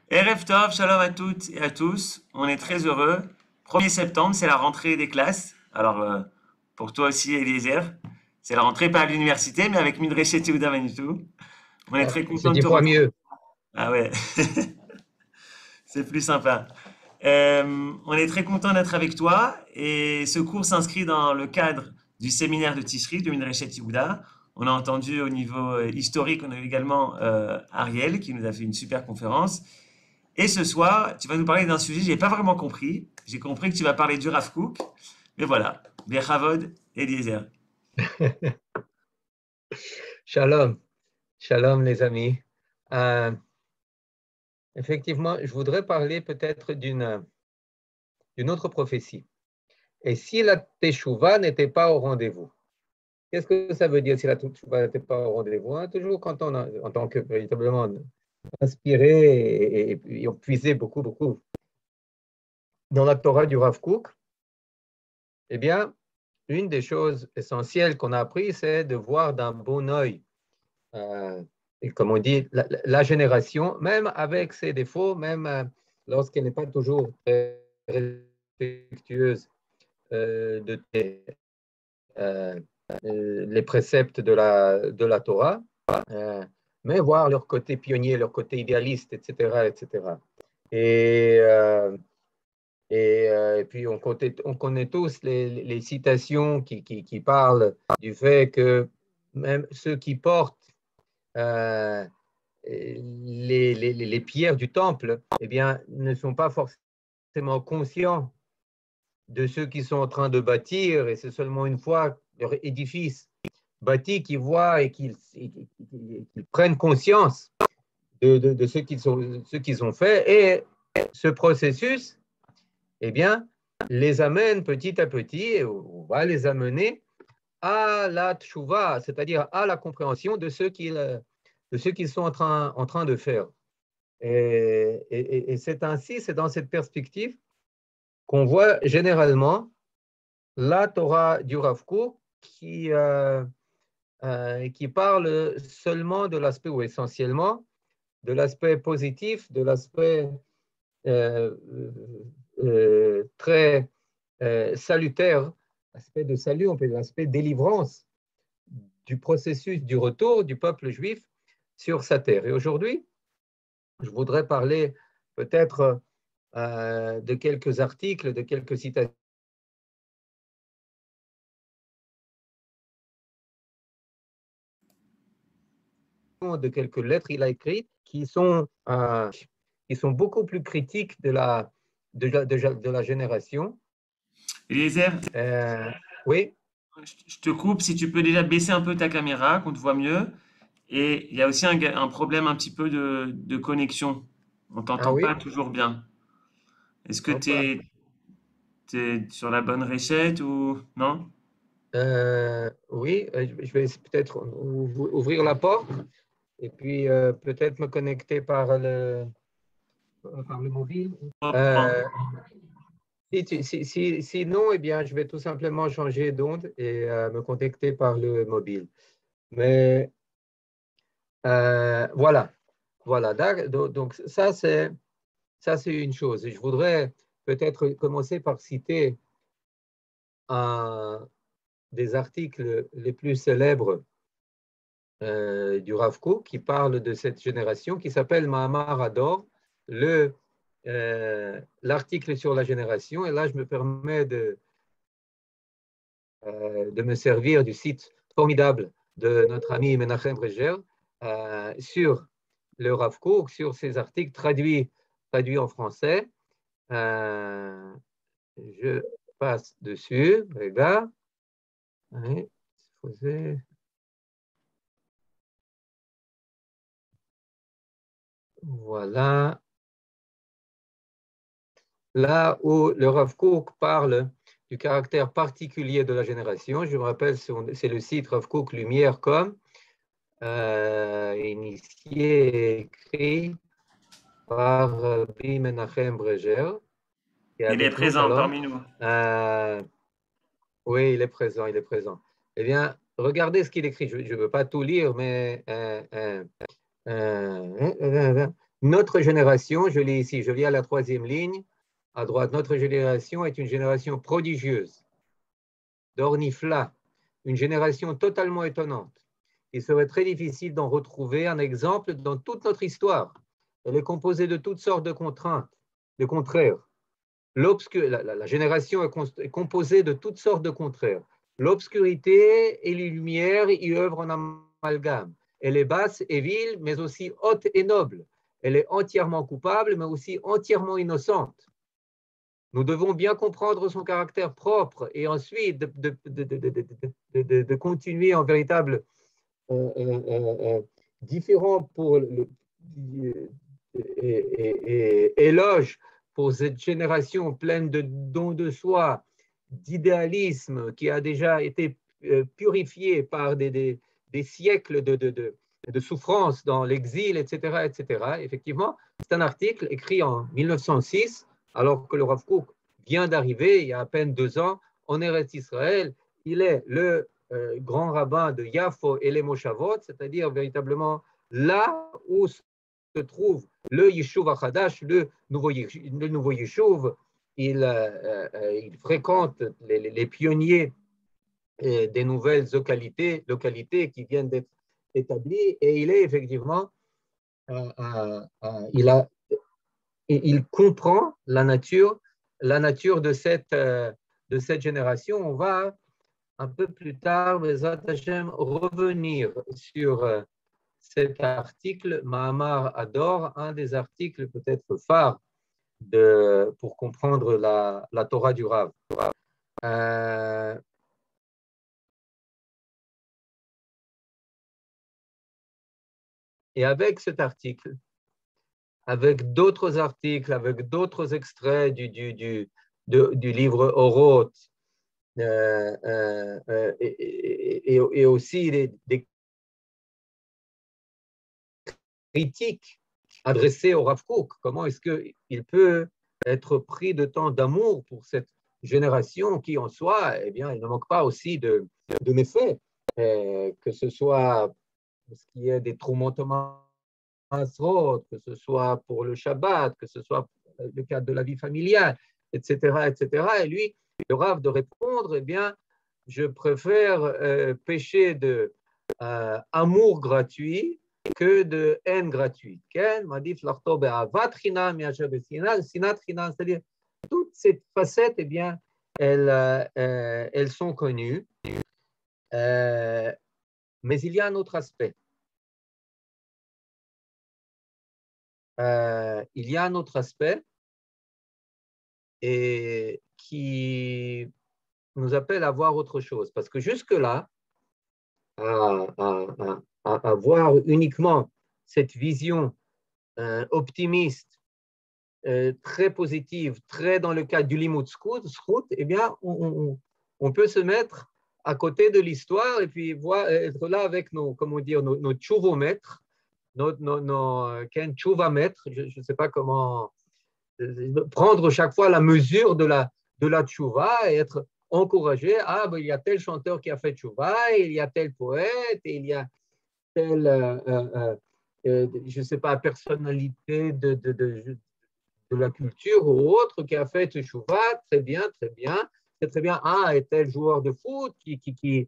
Erev Tov, shalom à toutes et à tous. On est très heureux. 1er septembre, c'est la rentrée des classes. Alors, pour toi aussi, Eliezer, c'est la rentrée pas à l'université, mais avec Midreshet Yehuda Manitou. On est Ah, très c'est content de dix te fois retrouver. mieux. Ah ouais, c'est plus sympa. On est très content d'être avec toi et ce cours s'inscrit dans le cadre du séminaire de Tishri de Midreshet Yehuda. On a entendu au niveau historique, on a eu également Ariel qui nous a fait une super conférence. Et ce soir, tu vas nous parler d'un sujet que je n'ai pas vraiment compris. J'ai compris que tu vas parler du Rav Kook. Mais voilà, Bechavod et Eliezer. Shalom, shalom les amis. Euh, Effectivement, je voudrais parler peut-être d'une autre prophétie. Et si la Teshuvah n'était pas au rendez-vous, qu'est-ce que ça veut dire si la Teshuvah n'était pas au rendez-vous? Hein? Toujours quand on a, en tant que véritablement inspiré et on puisait beaucoup, beaucoup dans la Torah du Rav Kook, eh bien, une des choses essentielles qu'on a appris, c'est de voir d'un bon œil et comme on dit, la génération, même avec ses défauts, même lorsqu'elle n'est pas toujours très respectueuse de euh, les préceptes de la Torah, euh, mais voir leur côté pionnier, leur côté idéaliste, etc. etc. Et, euh, et puis, on connaît tous les citations qui parlent du fait que même ceux qui portent euh, les pierres du temple, eh bien, ne sont pas forcément conscients de ceux qui sont en train de bâtir, et c'est seulement une fois leur édifice bâti qu'ils voient et qu'ils prennent conscience de ce qu'ils ont fait. Et ce processus, eh bien, les amène petit à petit, et on va les amener à la tchouva, c'est-à-dire à la compréhension de ce qu'ils sont en train de faire. Et c'est ainsi, c'est dans cette perspective qu'on voit généralement la Torah du Rav Kook qui parle seulement de l'aspect, ou essentiellement, de l'aspect positif, de l'aspect euh, très salutaire, l'aspect de salut, on peut dire l'aspect délivrance du processus du retour du peuple juif sur sa terre. Et aujourd'hui, je voudrais parler peut-être de quelques articles, de quelques citations, de quelques lettres qu'il a écrites qui sont beaucoup plus critiques de la génération. Eliezer, Euh, oui, je te coupe si tu peux déjà baisser un peu ta caméra, qu'on te voit mieux. Et il y a aussi un problème un petit peu de connexion. On ah t'entend pas oui, toujours bien. Est-ce que hop, t'es sur la bonne réchette ou non? oui, je vais peut-être ouvrir la porte et puis peut-être me connecter par le mobile. Reprends. Euh, sinon, eh bien, je vais tout simplement changer d'onde et me connecter par le mobile. Mais voilà, voilà. Donc, ça, c'est une chose. Et je voudrais peut-être commencer par citer un des articles les plus célèbres du Rav Kook qui parle de cette génération, qui s'appelle Mahamar Ador, l'article sur la génération. Et là, je me permets de me servir du site formidable de notre ami Menachem Breger sur le Rav Kook, sur ses articles traduits en français. Je passe dessus, regarde. Oui, voilà. Là où le Rav Kook parle du caractère particulier de la génération, je me rappelle, c'est le site Rav Kook Lumière.com, initié et écrit par Rabbi Menachem Breger, qui est Il est avec nous, présent Shalom. parmi nous. Euh, oui, il est présent, il est présent. Eh bien, regardez ce qu'il écrit. Je ne veux pas tout lire, mais Notre génération, je lis ici, je lis à la 3e ligne, à droite, notre génération est une génération prodigieuse, d'ornifla, une génération totalement étonnante. Il serait très difficile d'en retrouver un exemple dans toute notre histoire. Elle est composée de toutes sortes de contraintes, de contraires. La génération est composée de toutes sortes de contraires. L'obscurité et les lumières y œuvrent en amalgame. Elle est basse et vile, mais aussi haute et noble. Elle est entièrement coupable, mais aussi entièrement innocente. Nous devons bien comprendre son caractère propre et ensuite de continuer en véritable différent pour éloge pour cette génération pleine de dons de soi, d'idéalisme qui a déjà été purifiée par des siècles de souffrance dans l'exil, etc., etc. Effectivement, c'est un article écrit en 1906, alors que le Rav Kook vient d'arriver il y a à peine 2 ans en Eretz Israël. Il est le grand rabbin de Yafo et les Moshavot, c'est-à-dire véritablement là où se trouve le Yishuv Achadash, le nouveau Yishuv. Il fréquente les pionniers des nouvelles localités qui viennent d'être établies et il est effectivement, il comprend la nature de cette génération. On va un peu plus tard, Bezrat Hashem, revenir sur cet article, Mahamar Ador, un des articles peut-être phares pour comprendre la Torah du Rav. Et avec cet article, avec d'autres articles, avec d'autres extraits du livre Oroth, et aussi des critiques adressées au Rav Kook. Comment est-ce qu'il peut être pris de tant d'amour pour cette génération qui, en soi, eh bien, il ne manque pas aussi de méfaits, que ce soit ce qui est des tourmentements, que ce soit pour le Shabbat, que ce soit le cadre de la vie familiale, etc., etc. Et lui, le Rav de répondre, eh bien, je préfère pécher de amour gratuit que de haine gratuite. C'est-à-dire toutes ces facettes, eh bien, elles sont connues. Mais il y a un autre aspect. Il y a un autre aspect et qui nous appelle à voir autre chose. Parce que jusque-là, à voir uniquement cette vision optimiste, très positive, très dans le cadre du Limud Zchut, eh bien, on peut se mettre à côté de l'histoire et puis être là avec nos tchouvomètres, nos tchouvamètres, je ne sais pas comment, prendre chaque fois la mesure de la tchouva et être encouragé. Ah, ben, il y a tel chanteur qui a fait tchouva, il y a tel poète, et il y a telle, je ne sais pas, personnalité de la culture ou autre qui a fait tchouva, très bien, très bien. C'est très bien. Ah, et tel joueur de foot qui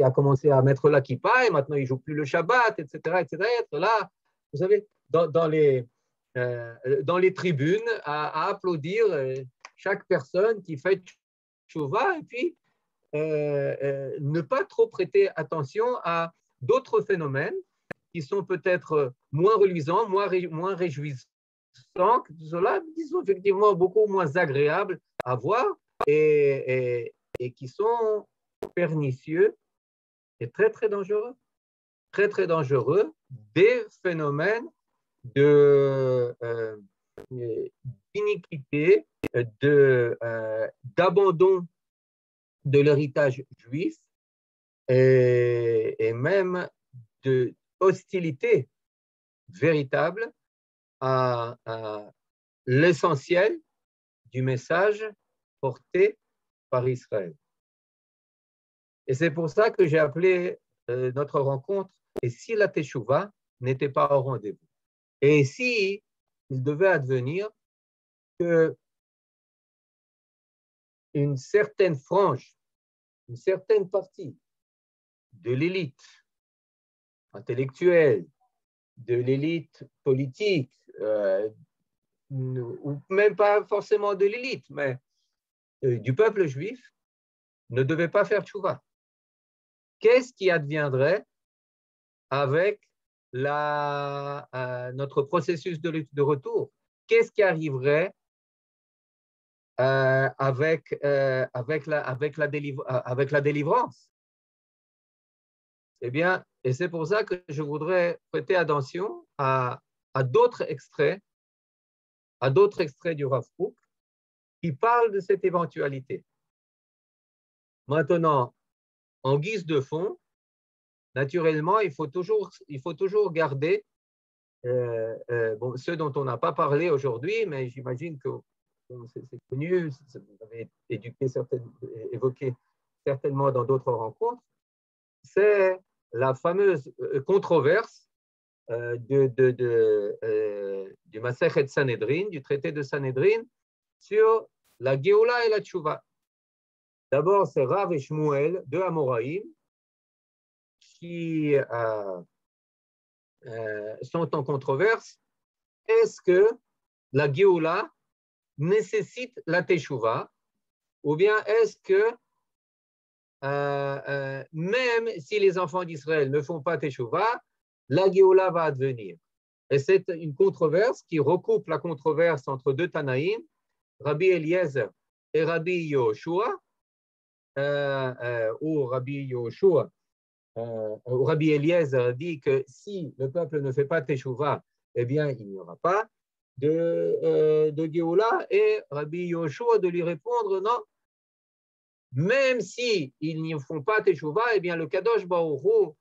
a commencé à mettre la kippa et maintenant il ne joue plus le Shabbat, etc., etc. Être là, vous savez, dans les tribunes à applaudir chaque personne qui fait tchouva et puis ne pas trop prêter attention à d'autres phénomènes qui sont peut-être moins reluisants, moins réjouissants, qui sont effectivement beaucoup moins agréables à voir et qui sont pernicieux et très, très dangereux. Très, très dangereux, des phénomènes d'iniquité, d'abandon de l'héritage juif et même de hostilité véritable à l'essentiel du message porté par Israël. Et c'est pour ça que j'ai appelé notre rencontre « Et si la Teshuvah n'était pas au rendez-vous » Et si il devait advenir que une certaine frange, une certaine partie de l'élite intellectuelle, de l'élite politique, ou même pas forcément de l'élite, mais du peuple juif, ne devait pas faire tchouva. Qu'est-ce qui adviendrait avec notre processus de retour? Qu'est-ce qui arriverait avec la délivrance? Eh bien, et c'est pour ça que je voudrais prêter attention à d'autres extraits du Rav Kook qui parlent de cette éventualité. Maintenant, en guise de fond, naturellement, il faut toujours garder ceux dont on n'a pas parlé aujourd'hui, mais j'imagine que c'est connu, vous avez évoqué certainement dans d'autres rencontres, c'est la fameuse controverse du Masechet Sanhedrin, du traité de Sanhedrin, sur la Géoula et la Tchouva. D'abord, c'est Rav et Shmuel, deux Amoraïm, qui sont en controverse. Est-ce que la Géoula nécessite la Teshuvah, ou bien est-ce que même si les enfants d'Israël ne font pas Teshuvah, la Géoula va advenir? Et c'est une controverse qui recoupe la controverse entre deux Tanaïm, Rabbi Eliezer et Rabbi Yoshua, où Rabbi Yoshua, Rabbi Eliezer dit que si le peuple ne fait pas Teshuvah, eh bien, il n'y aura pas de Géoula, et Rabbi Yoshua de lui répondre non, même si ils n'y font pas Teshuvah, eh bien, le Kadosh Baruch Hu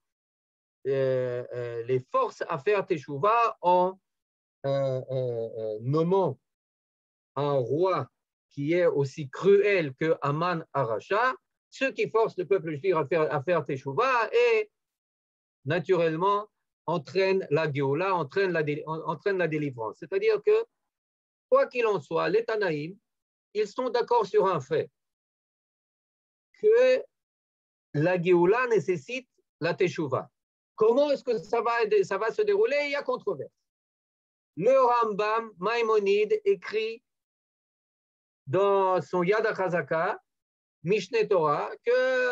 les force à faire Teshuvah en nommant un roi qui est aussi cruel que Aman Aracha, ce qui force le peuple juif à faire Teshuvah et naturellement entraîne la Géoula, entraîne la délivrance. C'est-à-dire que, quoi qu'il en soit, les Tanaïm, ils sont d'accord sur un fait, que la Géoula nécessite la Teshuvah. Comment est-ce que ça va se dérouler? Il y a controverse. Le Rambam Maïmonide écrit dans son Yad HaChazaka, Mishneh Torah, que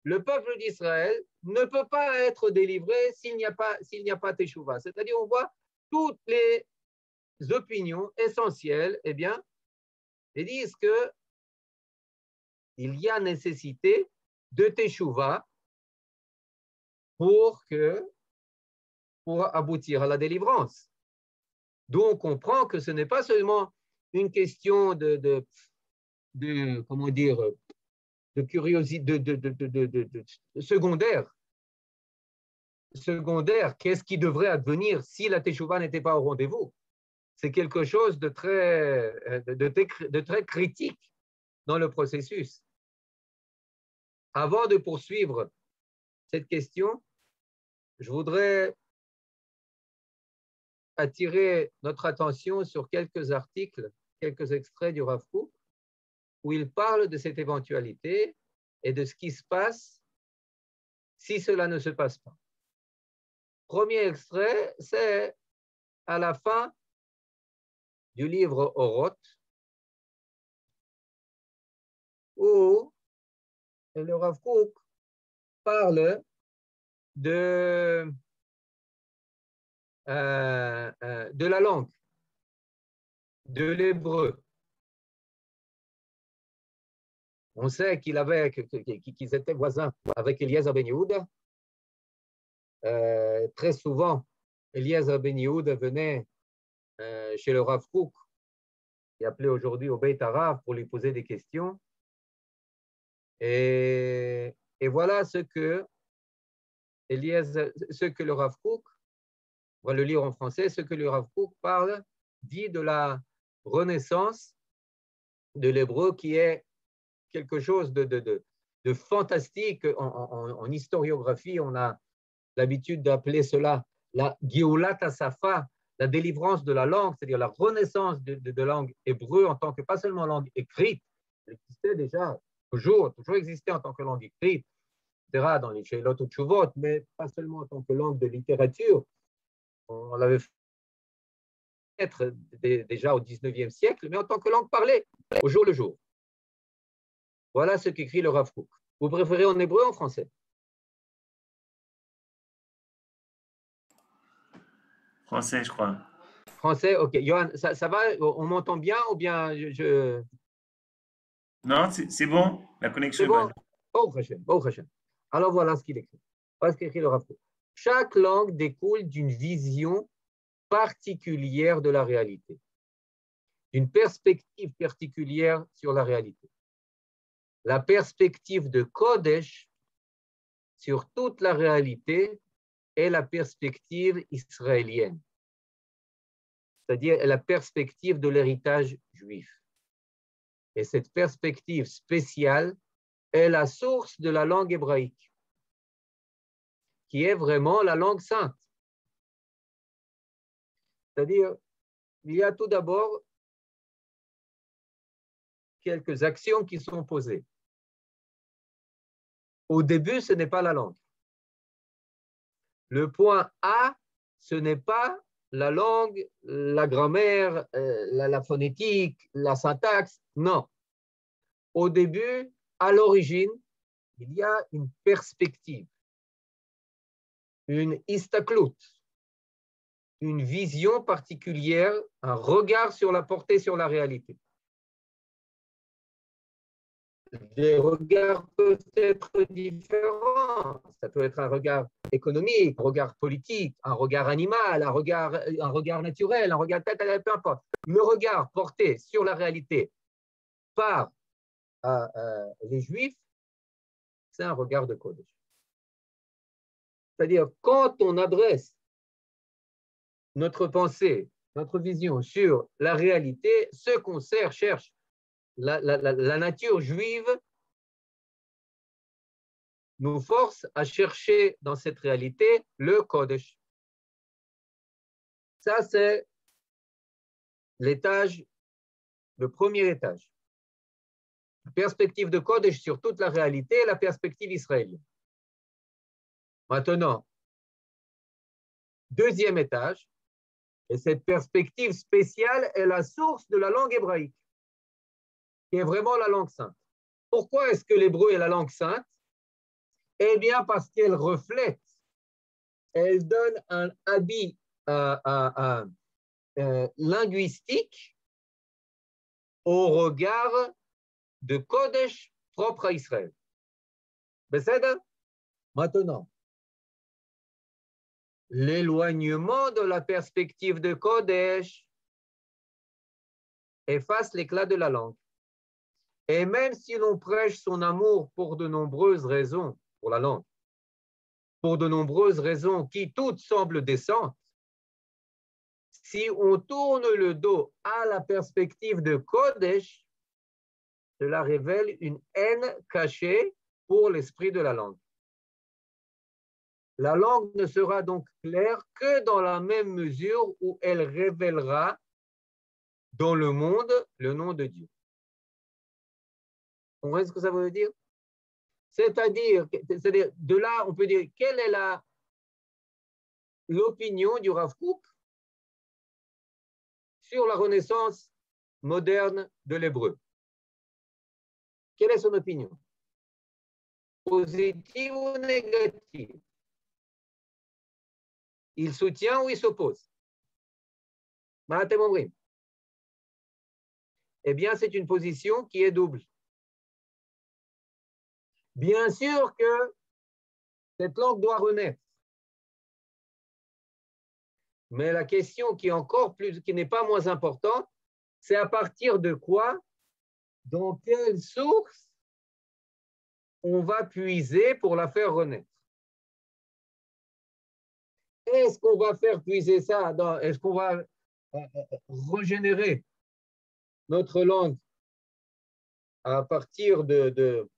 le peuple d'Israël ne peut pas être délivré s'il n'y a pas Teshuvah. C'est-à-dire, on voit toutes les opinions essentielles, eh bien, et disent que il y a nécessité de Teshuvah pour aboutir à la délivrance. Donc, on comprend que ce n'est pas seulement une question de comment dire, de curiosité, de secondaire. Secondaire, qu'est-ce qui devrait advenir si la Teshuvah n'était pas au rendez-vous? C'est quelque chose de très critique dans le processus. Avant de poursuivre cette question, je voudrais attirer notre attention sur quelques articles, quelques extraits du Rav Kook, où il parle de cette éventualité et de ce qui se passe si cela ne se passe pas. Premier extrait, c'est à la fin du livre Oroth, où le Rav Kook parle de la langue, de l'hébreu. On sait qu'ils étaient voisins avec Eliezer ben Yehuda. Très souvent, Eliezer ben Yehuda venait chez le Rav Kook, qui est appelé aujourd'hui au Beit Harav, pour lui poser des questions. Et voilà ce que le Rav Kook, on va le lire en français, ce que le Rav Kook dit de la renaissance de l'hébreu, qui est quelque chose de fantastique. En historiographie, on a l'habitude d'appeler cela la Geulat Safa, la délivrance de la langue, c'est-à-dire la renaissance de langue hébreu en tant que pas seulement langue écrite, elle existait déjà, toujours existé en tant que langue écrite, etc., dans les Sheilot ou Tshuvot, mais pas seulement en tant que langue de littérature. On l'avait fait déjà au 19e siècle, mais en tant que langue parlée, au jour le jour. Voilà ce qu'écrit le Rav Kook. Vous préférez en hébreu ou en français? Français, je crois. Français, ok. Johan, ça va? On m'entend bien ou bien Non, c'est bon. La connexion C'est est bonne. bon? Oh, Hashem, oh, Hashem. Alors voilà ce qu'il écrit. Voilà ce qu'écrit le Rav Kook. Chaque langue découle d'une vision particulière de la réalité, d'une perspective particulière sur la réalité. La perspective de Kodesh sur toute la réalité est la perspective israélienne, c'est-à-dire la perspective de l'héritage juif. Et cette perspective spéciale est la source de la langue hébraïque, qui est vraiment la langue sainte. C'est-à-dire, il y a tout d'abord quelques actions qui sont posées. Au début, ce n'est pas la langue. Le point A, ce n'est pas la langue, la grammaire, la phonétique, la syntaxe. Non. Au début, à l'origine, il y a une perspective, une istaklout, une vision particulière, un regard sur la portée, sur la réalité. Les regards peuvent être différents. Ça peut être un regard économique, un regard politique, un regard animal, un regard naturel, un regard peu importe. Le regard porté sur la réalité par les Juifs, c'est un regard de Kodesh. C'est-à-dire, quand on adresse notre pensée, notre vision sur la réalité, ce qu'on cherche, la nature juive nous force à chercher dans cette réalité le Kodesh. Ça, c'est l'étage, le premier étage. La perspective de Kodesh sur toute la réalité et la perspective israélienne. Maintenant, deuxième étage, et cette perspective spéciale est la source de la langue hébraïque, qui est vraiment la langue sainte. Pourquoi est-ce que l'hébreu est la langue sainte? Eh bien, parce qu'elle reflète, elle donne un habit linguistique au regard de Kodesh propre à Israël. Maintenant, l'éloignement de la perspective de Kodesh efface l'éclat de la langue. Et même si l'on prêche son amour pour de nombreuses raisons, pour la langue, pour de nombreuses raisons qui toutes semblent décentes, si on tourne le dos à la perspective de Kodesh, cela révèle une haine cachée pour l'esprit de la langue. La langue ne sera donc claire que dans la même mesure où elle révélera dans le monde le nom de Dieu. Vous comprenez ce que ça veut dire? C'est-à-dire, de là, on peut dire, quelle est l'opinion du Rav Kook sur la renaissance moderne de l'hébreu? Quelle est son opinion? Positive ou négative? Il soutient ou il s'oppose? Eh bien, c'est une position qui est double. Bien sûr que cette langue doit renaître. Mais la question qui est encore plus, qui n'est pas moins importante, c'est à partir de quoi, dans quelle source on va puiser pour la faire renaître. Est-ce qu'on va faire puiser ça est-ce qu'on va régénérer notre langue à partir du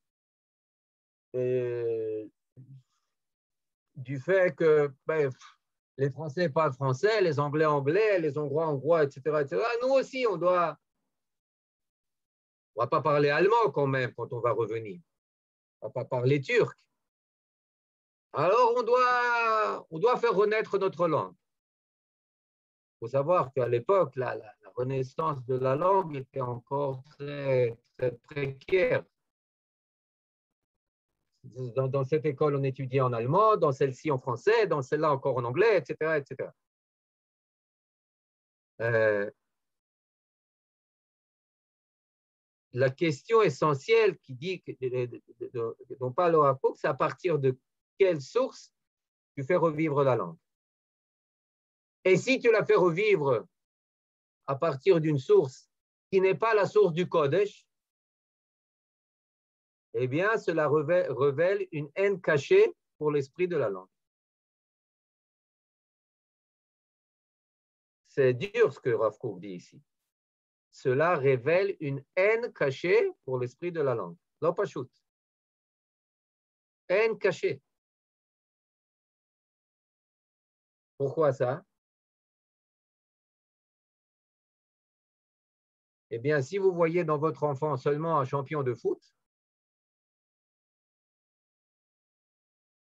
fait que Les Français parlent français, les Anglais anglais, les Hongrois hongrois, etc., etc. Nous aussi, on va pas parler allemand quand même quand on va revenir. On va pas parler turc. Alors, on doit faire renaître notre langue. Il faut savoir qu'à l'époque, la renaissance de la langue était encore très, très précaire. Dans cette école, on étudiait en allemand, dans celle-ci en français, dans celle-là encore en anglais, etc., etc. La question essentielle qui dit dont parle Laura Cook, c'est à partir de quelle source tu fais revivre la langue. Et si tu la fais revivre à partir d'une source qui n'est pas la source du Kodesh, eh bien, cela révèle une haine cachée pour l'esprit de la langue. C'est dur ce que Rav Kook dit ici. Cela révèle une haine cachée pour l'esprit de la langue. Non, pas shoot. Haine cachée. Pourquoi ça? Eh bien, si vous voyez dans votre enfant seulement un champion de foot,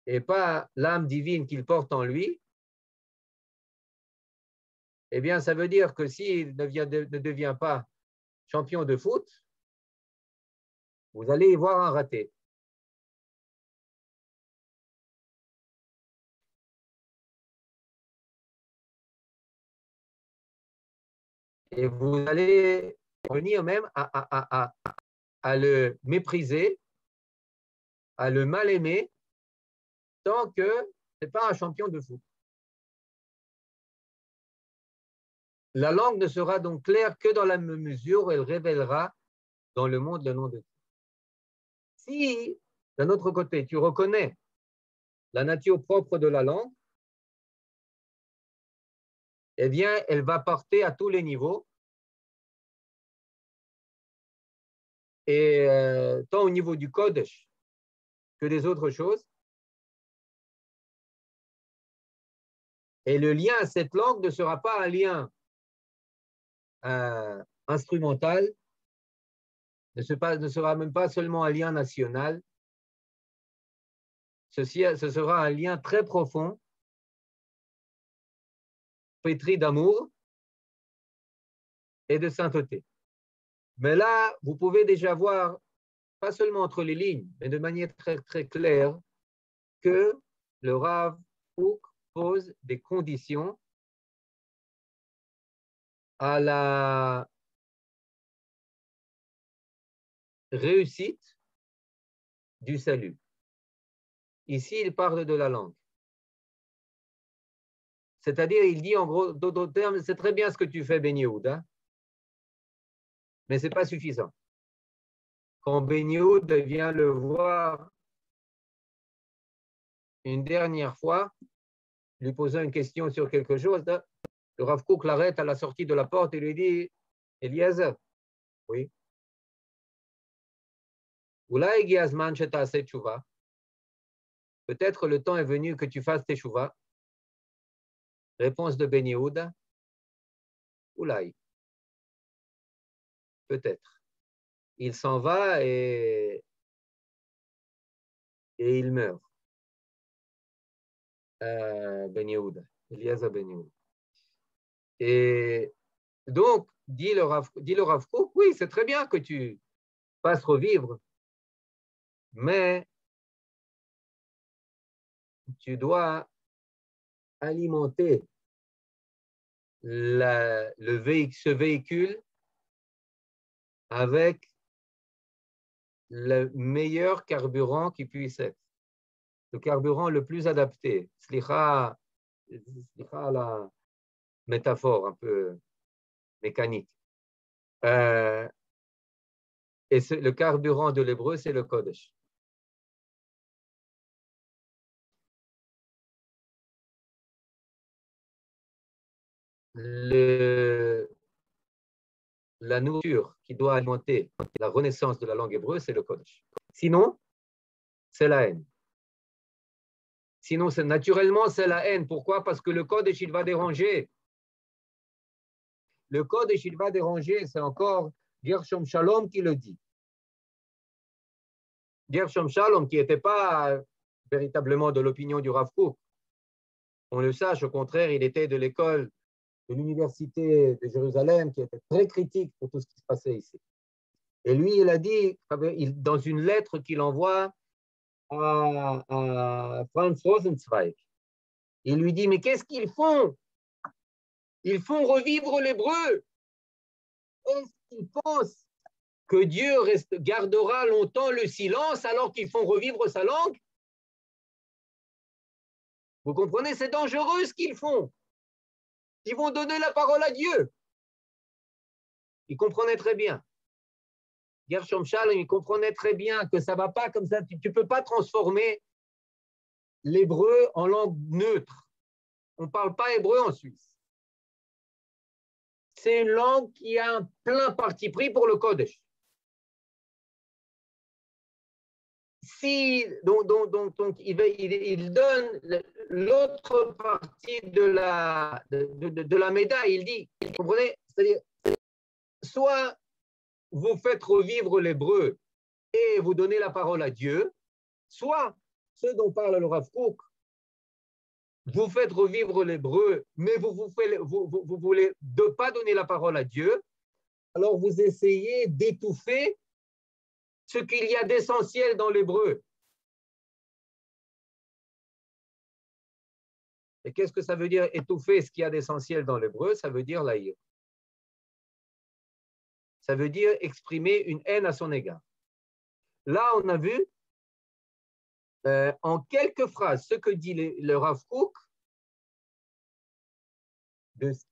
et pas l'âme divine qu'il porte en lui, eh bien, ça veut dire que s'il ne devient pas champion de foot, vous allez y voir un raté. Et vous allez venir même à le mépriser, à le mal aimer, tant que ce n'est pas un champion de foot. La langue ne sera donc claire que dans la mesure où elle révélera dans le monde le nom de Dieu. Si, d'un autre côté, tu reconnais la nature propre de la langue, eh bien, elle va porter à tous les niveaux, et tant au niveau du Kodesh que des autres choses. Et le lien à cette langue ne sera pas un lien instrumental, ne sera même pas seulement un lien national. Ce sera un lien très profond, pétri d'amour et de sainteté. Mais là, vous pouvez déjà voir, pas seulement entre les lignes, mais de manière très, très claire, que le Rav Kook pose des conditions à la réussite du salut. Ici, il parle de la langue. C'est-à-dire, il dit en gros, d'autres termes, c'est très bien ce que tu fais, Ben Yehuda, mais ce n'est pas suffisant. Quand Ben Yehuda vient le voir une dernière fois, lui posant une question sur quelque chose, le Rav Kook l'arrête à la sortie de la porte et lui dit, Eliezer, oui, peut-être le temps est venu que tu fasses teshuva. Réponse de Ben Yehuda, Oulaï, peut-être. Il s'en va et il meurt. Ben Yehuda, Eliezer Ben Yehuda. Et donc, dit le Rav Kook, oui, c'est très bien que tu fasses revivre, mais tu dois alimenter ce véhicule avec le meilleur carburant qui puisse être, le carburant le plus adapté. Slicha la métaphore un peu mécanique. Et le carburant de l'hébreu, c'est le Kodesh. La nourriture qui doit alimenter la renaissance de la langue hébreu, c'est le Kodesh. Sinon, c'est la haine. Sinon, naturellement, c'est la haine. Pourquoi? Parce que le Kodesh, il va déranger. Le Kodesh, il va déranger. C'est encore Gershom Shalom qui le dit. Gershom Shalom, qui n'était pas véritablement de l'opinion du Rav Kook. On le sache, au contraire, il était de l'école de l'université de Jérusalem, qui était très critique pour tout ce qui se passait ici. Et lui, il a dit, dans une lettre qu'il envoie à Franz Rosenzweig, il lui dit, mais qu'est-ce qu'ils font? Ils font revivre l'hébreu. Est-ce qu'ils pensent que Dieu gardera longtemps le silence alors qu'ils font revivre sa langue? Vous comprenez, c'est dangereux ce qu'ils font. Ils vont donner la parole à Dieu. Il comprenait très bien. Gershom Shalom, il comprenait très bien que ça ne va pas comme ça. Tu ne peux pas transformer l'hébreu en langue neutre. On ne parle pas hébreu en Suisse. C'est une langue qui a un plein parti pris pour le Kodesh. Donc il donne l'autre partie de la médaille. Il dit, vous comprenez? C'est-à-dire, soit vous faites revivre l'hébreu et vous donnez la parole à Dieu, soit, ce dont parle le Rav Kook, vous faites revivre l'hébreu, mais vous voulez de pas donner la parole à Dieu, alors vous essayez d'étouffer ce qu'il y a d'essentiel dans l'hébreu. Et qu'est-ce que ça veut dire étouffer ce qu'il y a d'essentiel dans l'hébreu? Ça veut dire l'haïr. Ça veut dire exprimer une haine à son égard. Là, on a vu en quelques phrases ce que dit le Rav Kook de ce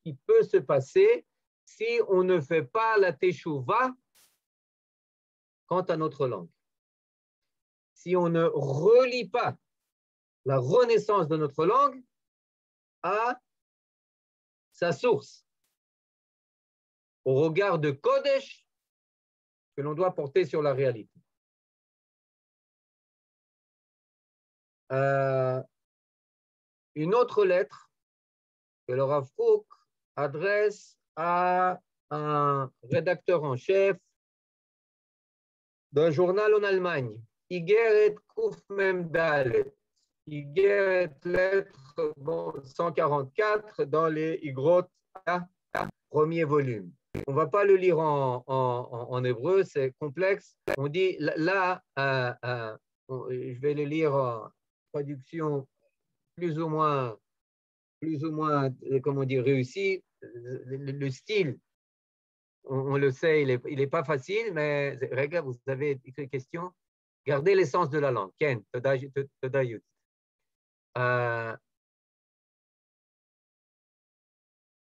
qui peut se passer si on ne fait pas la teshuva quant à notre langue. Si on ne relie pas la renaissance de notre langue à sa source, au regard de Kodesh que l'on doit porter sur la réalité. Une autre lettre que le Rav Kook adresse à un rédacteur en chef d'un journal en Allemagne, Igeret Kuf Mem Dalet, Igeret lettre 144 dans les Igrot, premier volume. On ne va pas le lire en hébreu, c'est complexe. On dit là, je vais le lire en traduction plus ou moins comment dire, réussie. Le style, on le sait, il est pas facile, mais regarde, vous avez des questions. Gardez l'essence de la langue. Ken, Todayut.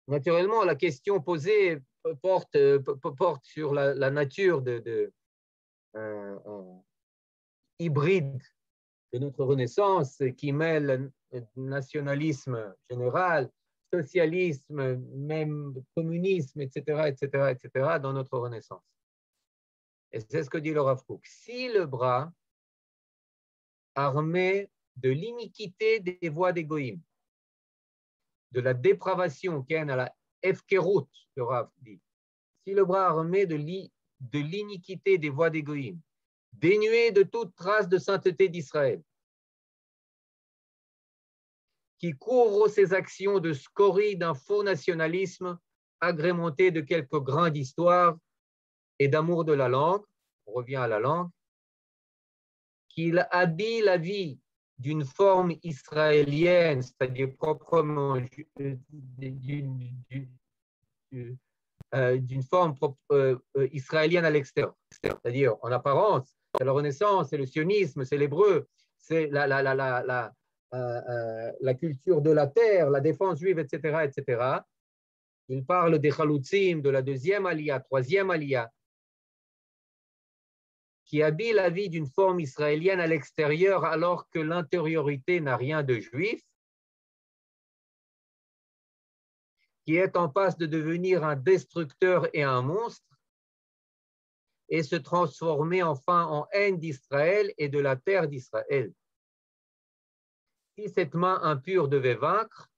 Naturellement, la question posée porte sur la nature hybride de notre Renaissance qui mêle nationalisme général, socialisme, même communisme, etc., dans notre Renaissance. Et c'est ce que dit le Rav Kook. Si le bras armé de l'iniquité des voies d'égoïme, de la dépravation qui est à la efkerut, le Rav dit, si le bras armé de l'iniquité des voies d'égoïme, dénué de toute trace de sainteté d'Israël, qui couvre ses actions de scories d'un faux nationalisme agrémenté de quelques grains d'histoire et d'amour de la langue, on revient à la langue, qu'il habille la vie d'une forme israélienne, c'est-à-dire proprement d'une forme israélienne à l'extérieur, c'est-à-dire en apparence, c'est la Renaissance, c'est le sionisme, c'est l'hébreu, c'est la culture de la terre, la défense juive, etc. Il parle des chalutzim, de la deuxième aliyah, troisième aliyah, qui habille la vie d'une forme israélienne à l'extérieur alors que l'intériorité n'a rien de juif, qui est en passe de devenir un destructeur et un monstre et se transformer enfin en haine d'Israël et de la terre d'Israël. Si cette main impure devait vaincre,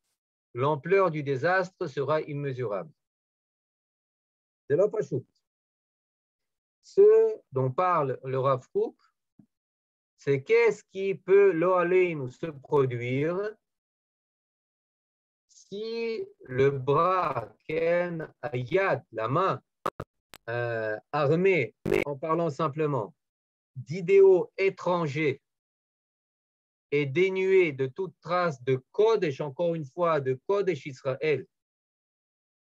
l'ampleur du désastre sera immesurable. C'est là pas chou. Ce dont parle le Rav Kook, c'est qu'est-ce qui peut nous se produire si le bras, Ken Ayat, la main armée, en parlant simplement, d'idéaux étrangers et dénués de toute trace de Kodesh, encore une fois, de Kodesh Israël,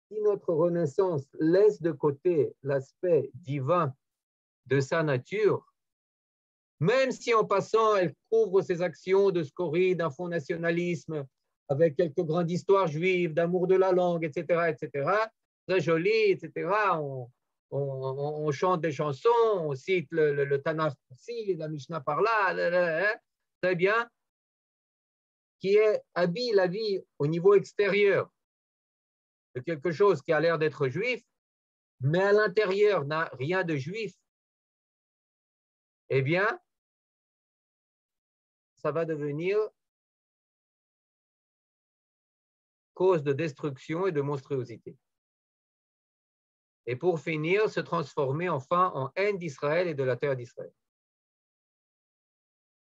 si notre renaissance laisse de côté l'aspect divin de sa nature, même si en passant, elle couvre ses actions de scorie, d'un fond nationalisme, avec quelques grandes histoires juives, d'amour de la langue, etc., très joli, etc., on chante des chansons, on cite le Tanakh ici, la Mishnah par là, très bien, qui habille la vie au niveau extérieur de quelque chose qui a l'air d'être juif, mais à l'intérieur n'a rien de juif, eh bien, ça va devenir cause de destruction et de monstruosité. Et pour finir, se transformer enfin en haine d'Israël et de la terre d'Israël.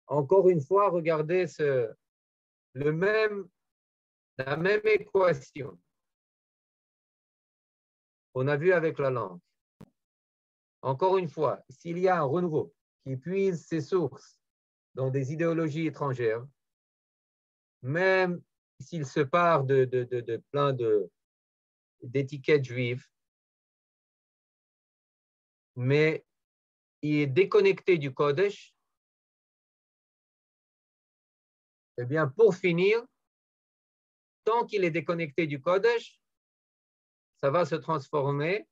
Encore une fois, regardez la même équation qu'on a vue avec la langue. Encore une fois, s'il y a un renouveau qui puise ses sources dans des idéologies étrangères, même s'il se part de plein d'étiquettes juives, mais il est déconnecté du Kodesh, eh bien, pour finir, tant qu'il est déconnecté du Kodesh, ça va se transformer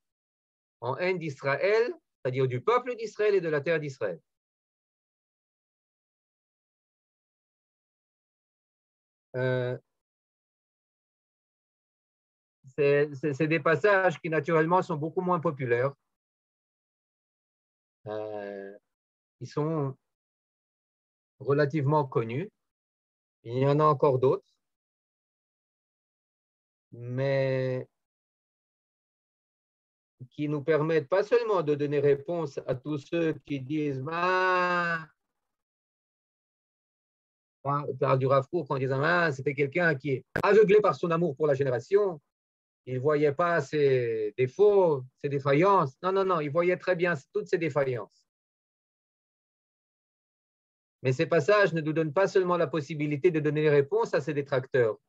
en haine d'Israël, c'est-à-dire du peuple d'Israël et de la terre d'Israël. C'est des passages qui, naturellement, sont beaucoup moins populaires. Ils sont relativement connus. Il y en a encore d'autres. Mais qui nous permettent pas seulement de donner réponse à tous ceux qui disent par du Rav Kook en disant c'était quelqu'un qui est aveuglé par son amour pour la génération, il ne voyait pas ses défauts, ses défaillances. Non, il voyait très bien toutes ses défaillances. Mais ces passages ne nous donnent pas seulement la possibilité de donner réponse à ces détracteurs,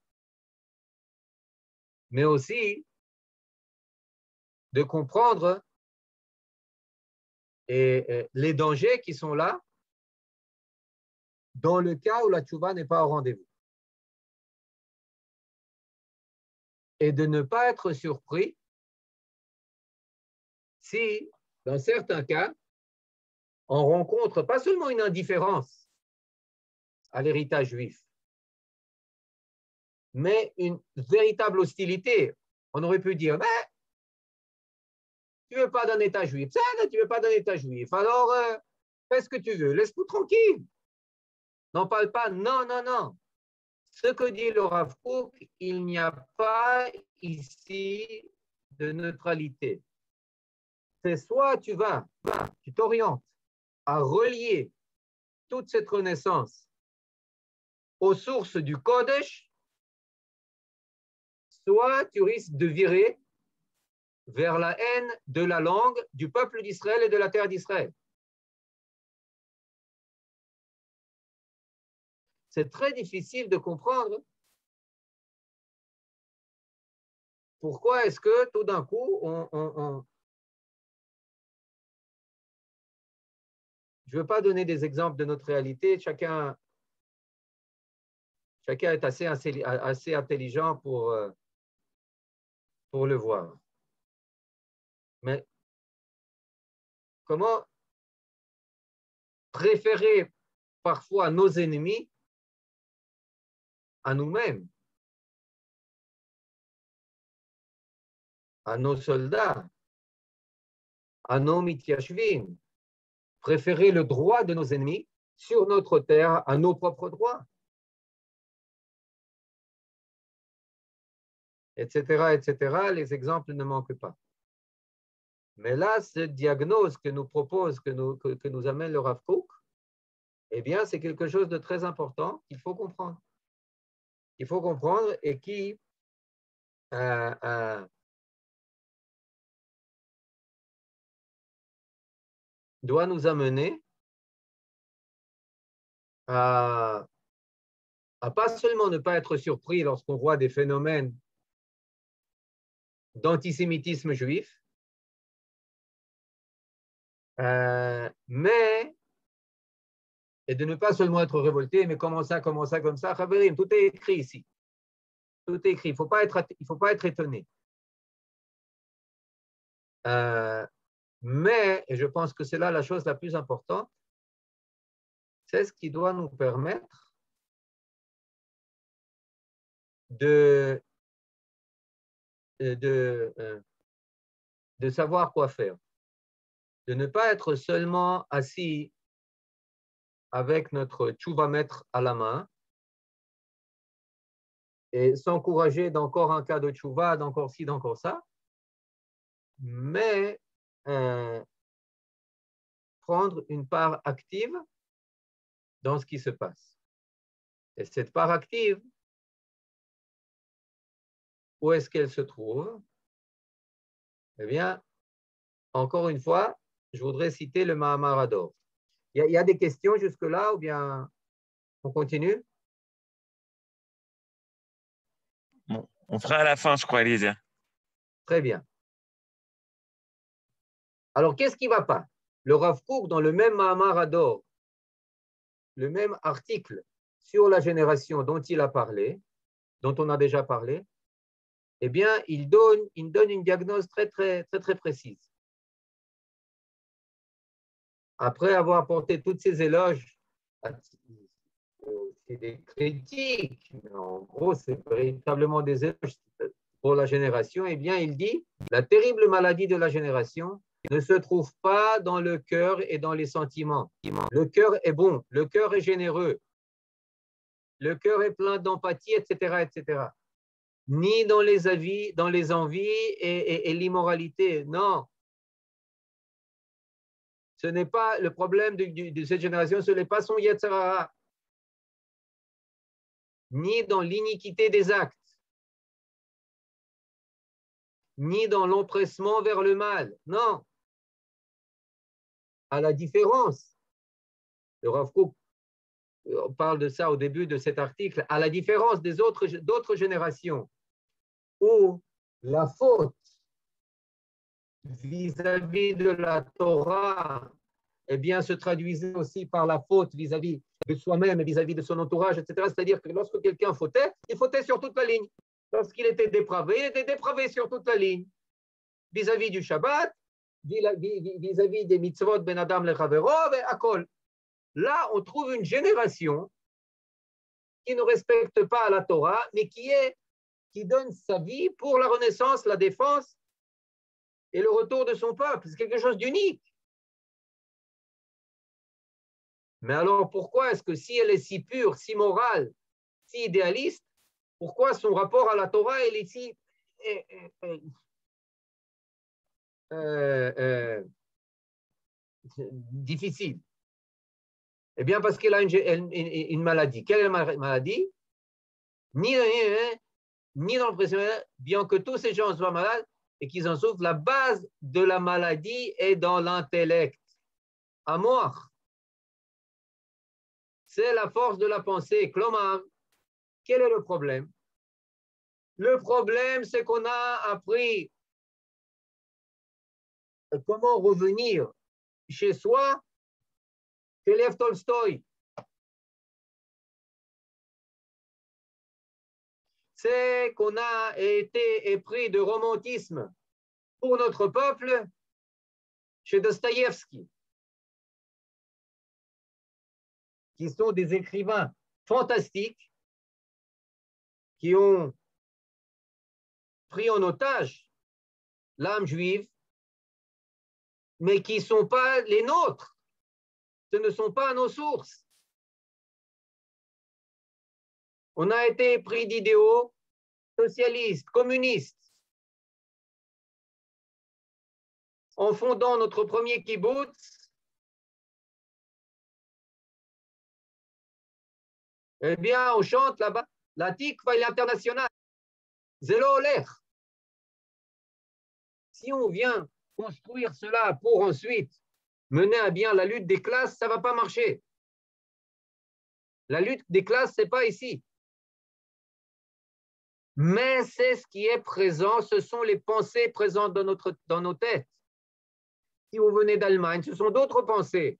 mais aussi de comprendre les dangers qui sont là dans le cas où la tchouva n'est pas au rendez-vous. Et de ne pas être surpris si, dans certains cas, on rencontre pas seulement une indifférence à l'héritage juif, mais une véritable hostilité. On aurait pu dire, mais tu ne veux pas d'un État juif, tu ne veux pas d'un État juif, alors fais ce que tu veux, laisse-nous tranquille. N'en parle pas, non. Ce que dit le Rav Kook, il n'y a pas ici de neutralité. C'est soit tu t'orientes à relier toute cette renaissance aux sources du Kodesh, soit tu risques de virer vers la haine de la langue, du peuple d'Israël et de la terre d'Israël. C'est très difficile de comprendre pourquoi est-ce que tout d'un coup, je ne veux pas donner des exemples de notre réalité, chacun est assez intelligent pour le voir. Mais comment préférer parfois nos ennemis à nous-mêmes, à nos soldats, à nos mityashvim, préférer le droit de nos ennemis sur notre terre à nos propres droits. etc., etc. Les exemples ne manquent pas. Mais là, cette diagnose que nous propose, que nous amène le Rav Kook, eh bien, c'est quelque chose de très important qu'il faut comprendre. Il faut comprendre et qui doit nous amener à pas seulement ne pas être surpris lorsqu'on voit des phénomènes d'antisémitisme juif, mais et de ne pas seulement être révolté, mais comment ça, comme ça. Khaberim, tout est écrit ici. Tout est écrit. Il ne faut pas être étonné. Mais, et je pense que c'est là la chose la plus importante, c'est ce qui doit nous permettre de savoir quoi faire. De ne pas être seulement assis avec notre tchouvamètre à la main et s'encourager d'encore un cas de tchouva, d'encore ci, d'encore ça, mais prendre une part active dans ce qui se passe. Et cette part active, où est-ce qu'elle se trouve? Eh bien, encore une fois, je voudrais citer le Mahamar Ador. Il y a des questions jusque-là ou bien on continue? Bon, on fera à la fin, je crois, Eliezer. Très bien. Alors, qu'est-ce qui ne va pas? Le Rav Kook, dans le même Mahamar Ador, le même article sur la génération dont il a parlé, dont on a déjà parlé, eh bien, il donne une diagnose très précise. Après avoir apporté toutes ces éloges, c'est des critiques, mais en gros, c'est véritablement des éloges pour la génération, eh bien, il dit, la terrible maladie de la génération ne se trouve pas dans le cœur et dans les sentiments. Le cœur est bon, le cœur est généreux, le cœur est plein d'empathie, etc., etc. Ni dans les avis, dans les envies et l'immoralité. Non. Ce n'est pas le problème de cette génération, ce n'est pas son Yetzer Hara, ni dans l'iniquité des actes, ni dans l'empressement vers le mal. Non. À la différence, le Rav Kook parle de ça au début de cet article, à la différence d'autres générations où la faute vis-à-vis de la Torah, eh bien, se traduisait aussi par la faute vis-à-vis de soi-même et vis-à-vis de son entourage, etc. C'est-à-dire que lorsque quelqu'un fautait, il fautait sur toute la ligne. Lorsqu'il était dépravé, il était dépravé sur toute la ligne. Vis-à-vis du Shabbat, vis-à-vis des mitzvot ben Adam lechavero et akol. Là, on trouve une génération qui ne respecte pas la Torah, mais qui donne sa vie pour la renaissance, la défense et le retour de son peuple. C'est quelque chose d'unique. Mais alors, pourquoi est-ce que si elle est si pure, si morale, si idéaliste, pourquoi son rapport à la Torah est si difficile? Eh bien, parce qu'elle a une maladie. Quelle est la maladie? Ni dans le présent, bien que tous ces gens soient malades et qu'ils en souffrent, la base de la maladie est dans l'intellect. À mort. C'est la force de la pensée. Klomar, quel est le problème? Le problème, c'est qu'on a appris comment revenir chez soi chez Lev Tolstoï. C'est qu'on a été épris de romantisme pour notre peuple chez Dostoïevski, qui sont des écrivains fantastiques qui ont pris en otage l'âme juive, mais qui ne sont pas les nôtres. Ce ne sont pas nos sources. On a été pris d'idéaux socialistes, communistes, en fondant notre premier kibbutz, eh bien, on chante là-bas la tikva et l'international. Zélo Olech. Si on vient construire cela pour ensuite mener à bien la lutte des classes, ça ne va pas marcher. La lutte des classes, ce n'est pas ici. Mais c'est ce qui est présent, ce sont les pensées présentes dans nos têtes. Si vous venez d'Allemagne, ce sont d'autres pensées.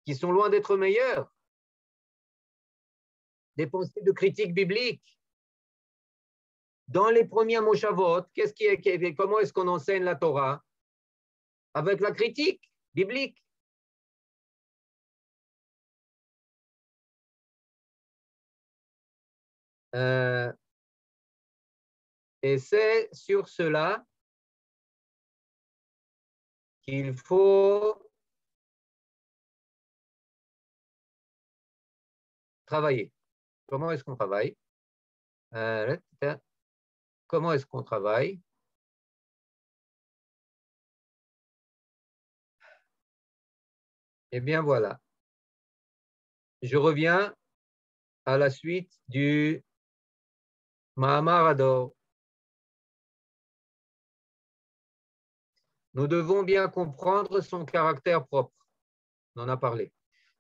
Qui sont loin d'être meilleures. Des pensées de critique biblique. Dans les premiers Moshavot, comment est-ce qu'on enseigne la Torah? Avec la critique biblique. Et c'est sur cela qu'il faut travailler. Comment est-ce qu'on travaille? Comment est-ce qu'on travaille? Eh bien, voilà. Je reviens à la suite du Mahamar Ador. Nous devons bien comprendre son caractère propre. On en a parlé.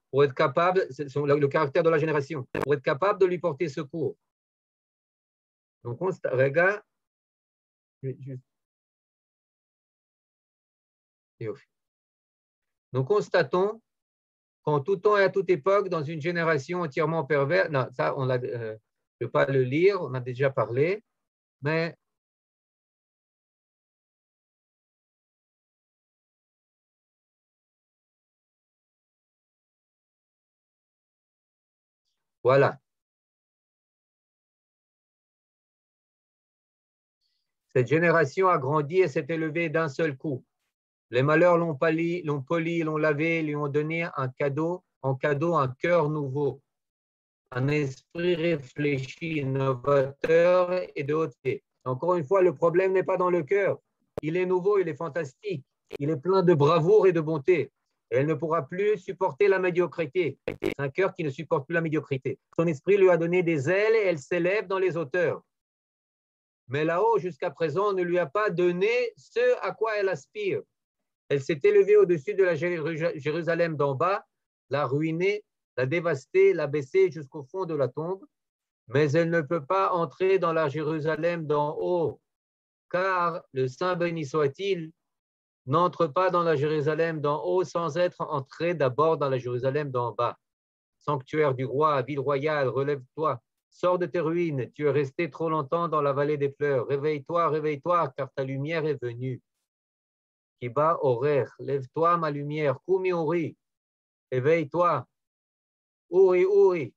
Pour être capable, c'est le caractère de la génération, pour être capable de lui porter secours. Donc, regarde, nous constatons qu'en tout temps et à toute époque, dans une génération entièrement perverse, non, ça, je ne peux pas le lire, on a déjà parlé, mais voilà. Cette génération a grandi et s'est élevée d'un seul coup. Les malheurs l'ont poli, l'ont lavé, lui ont donné en cadeau un cœur nouveau, un esprit réfléchi, innovateur et de haute fait. Encore une fois, le problème n'est pas dans le cœur. Il est nouveau, il est fantastique, il est plein de bravoure et de bonté. Et elle ne pourra plus supporter la médiocrité. C'est un cœur qui ne supporte plus la médiocrité. Son esprit lui a donné des ailes et elle s'élève dans les hauteurs. Mais là-haut, jusqu'à présent, on ne lui a pas donné ce à quoi elle aspire. Elle s'est élevée au-dessus de la Jérusalem d'en bas, l'a ruinée, l'a dévastée, l'a baissée jusqu'au fond de la tombe, mais elle ne peut pas entrer dans la Jérusalem d'en haut, car le Saint béni soit-il n'entre pas dans la Jérusalem d'en haut sans être entré d'abord dans la Jérusalem d'en bas. Sanctuaire du roi, ville royale, relève-toi, sors de tes ruines, tu es resté trop longtemps dans la vallée des fleurs, réveille-toi, réveille-toi, car ta lumière est venue. Kiba Orer, lève-toi ma lumière, Kumi Uri, éveille-toi, Uri Uri,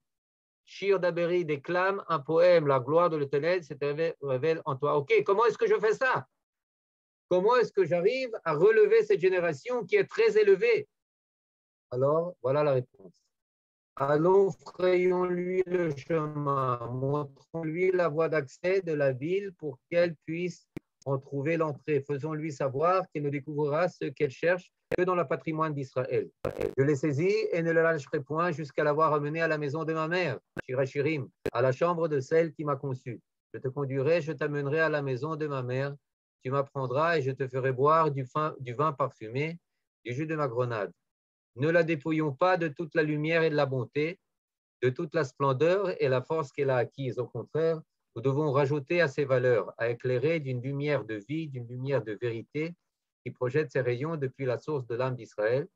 Shir Daberi déclame un poème, la gloire de l'Éternel se révèle en toi. Ok, comment est-ce que je fais ça? Comment est-ce que j'arrive à relever cette génération qui est très élevée? Alors, voilà la réponse. Allons, frayons-lui le chemin, montrons-lui la voie d'accès de la ville pour qu'elle puisse en trouver l'entrée. Faisons-lui savoir qu'elle ne découvrira ce qu'elle cherche que dans le patrimoine d'Israël. Je l'ai saisi et ne le lâcherai point jusqu'à l'avoir amené à la maison de ma mère, Shirachirim, à la chambre de celle qui m'a conçu. Je te conduirai, je t'amènerai à la maison de ma mère. Tu m'apprendras et je te ferai boire du vin parfumé, du jus de ma grenade. Ne la dépouillons pas de toute la lumière et de la bonté, de toute la splendeur et la force qu'elle a acquise. Au contraire, nous devons rajouter à ces valeurs, à éclairer d'une lumière de vie, d'une lumière de vérité qui projette ses rayons depuis la source de l'âme d'Israël.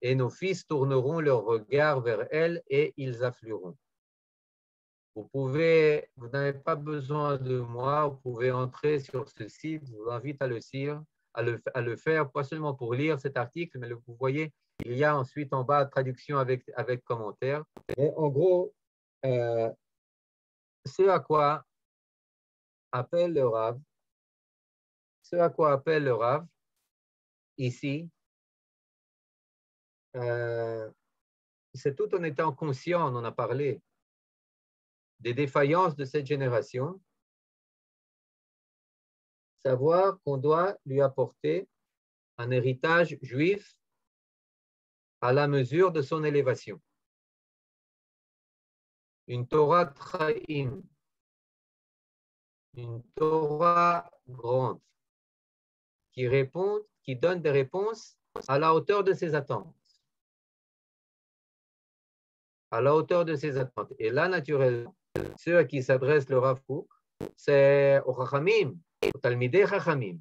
Et nos fils tourneront leur regard vers elle et ils afflueront. Vous n'avez pas besoin de moi, vous pouvez entrer sur ce site, je vous invite à le faire, pas seulement pour lire cet article, mais vous voyez, il y a ensuite en bas traduction avec commentaires. Et en gros, ce à quoi appelle le Rav, ici, c'est tout en étant conscient, on en a parlé, des défaillances de cette génération, savoir qu'on doit lui apporter un héritage juif à la mesure de son élévation. Une Torah Traim, une Torah grande, qui répond, qui donne des réponses à la hauteur de ses attentes. À la hauteur de ses attentes. Et là, naturellement, ceux à qui s'adresse le Rav Kook, c'est aux Chachamim, aux Talmidei Chachamim,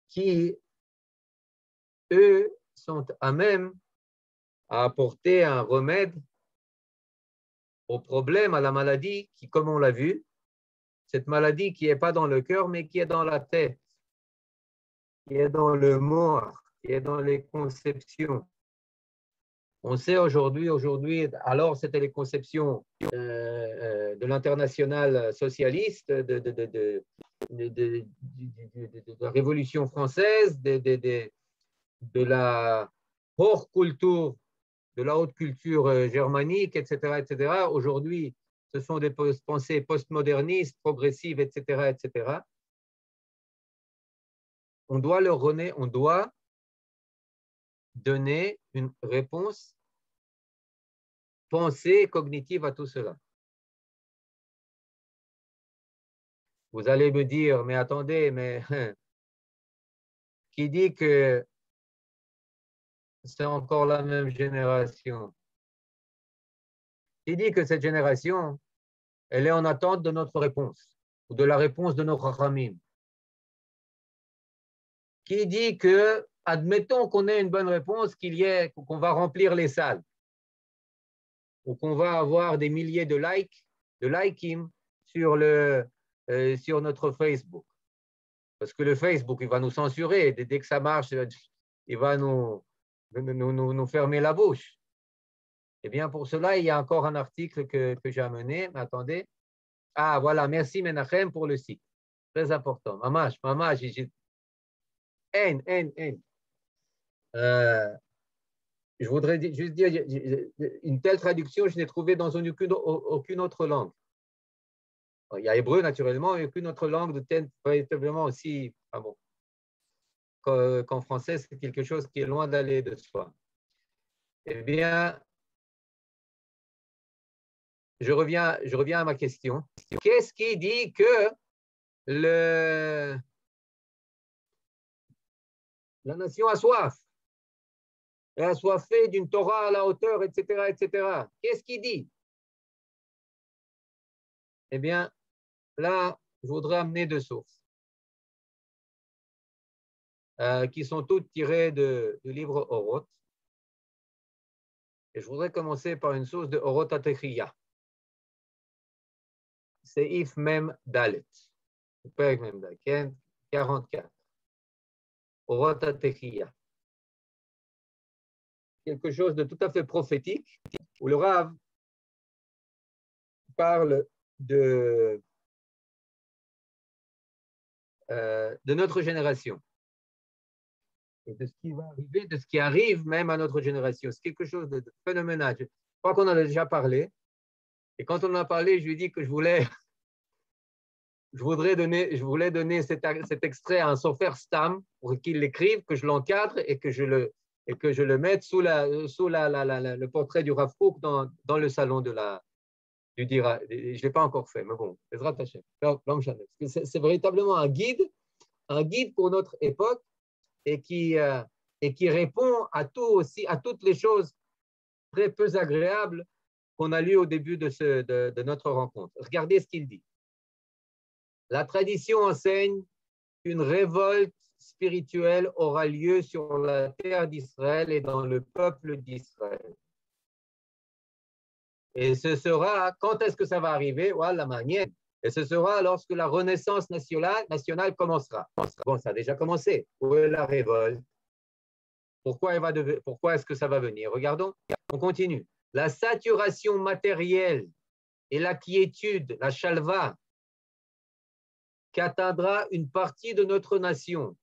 qui, eux, sont à même à apporter un remède au problème, à la maladie qui, comme on l'a vu, cette maladie qui n'est pas dans le cœur, mais qui est dans la tête, qui est dans le mort, qui est dans les conceptions. On sait aujourd'hui, alors c'était les conceptions de l'international socialiste, de la Révolution française, de la haute culture, de la haute culture germanique, etc., etc. Aujourd'hui, ce sont des pensées postmodernistes, progressives, etc., etc. On doit donner une réponse pensée cognitive à tout cela. Vous allez me dire, mais attendez, mais qui dit que c'est encore la même génération? Qui dit que cette génération, elle est en attente de notre réponse ou de la réponse de nos Chachamim? Qui dit que, admettons qu'on ait une bonne réponse, qu'on va remplir les salles ou qu'on va avoir des milliers de liking sur notre Facebook. Parce que le Facebook, il va nous censurer. Dès que ça marche, il va nous fermer la bouche. Eh bien, pour cela, il y a encore un article que j'ai amené. Mais attendez. Ah, voilà. Merci, Menachem, pour le site. Très important. Mamash. Je voudrais juste dire, une telle traduction, je n'ai trouvé dans aucune autre langue. Il y a hébreu, naturellement, et aucune autre langue de tel véritablement aussi. Ah bon. Qu'en français, c'est quelque chose qui est loin d'aller de soi. Eh bien, je reviens à ma question. Qu'est-ce qui dit que la nation a soif? Elle a soifé d'une Torah à la hauteur, etc., etc. Qu'est-ce qui dit? Eh bien, là, je voudrais amener deux sources qui sont toutes tirées du livre Oroth. Et je voudrais commencer par une source de Oroth HaTechiyah. Seif Mem Dalet. Perek Mem Dalet, 44. Oroth HaTechiyah. Quelque chose de tout à fait prophétique, où le Rav parle de notre génération. Et de ce qui va arriver, de ce qui arrive même à notre génération. C'est quelque chose de phénoménal. Je crois qu'on en a déjà parlé. Et quand on en a parlé, je lui ai dit que je voulais donner cet extrait à un sofer Stam pour qu'il l'écrive, que je l'encadre et que je le mette sous le portrait du Rav Kook dans le salon du Dira. Je ne l'ai pas encore fait, mais bon, c'est véritablement un guide pour notre époque et qui répond à toutes les choses très peu agréables qu'on a lues au début de notre rencontre. Regardez ce qu'il dit. La tradition enseigne qu'une révolte spirituelle aura lieu sur la terre d'Israël et dans le peuple d'Israël. Et ce sera, quand est-ce que ça va arriver? Voilà, manière. Et ce sera lorsque la renaissance nationale commencera. Bon, ça a déjà commencé. Où est la révolte? Pourquoi est-ce que ça va venir? Regardons, on continue. La saturation matérielle et la quiétude, la chalva, qu'atteindra une partie de notre nation.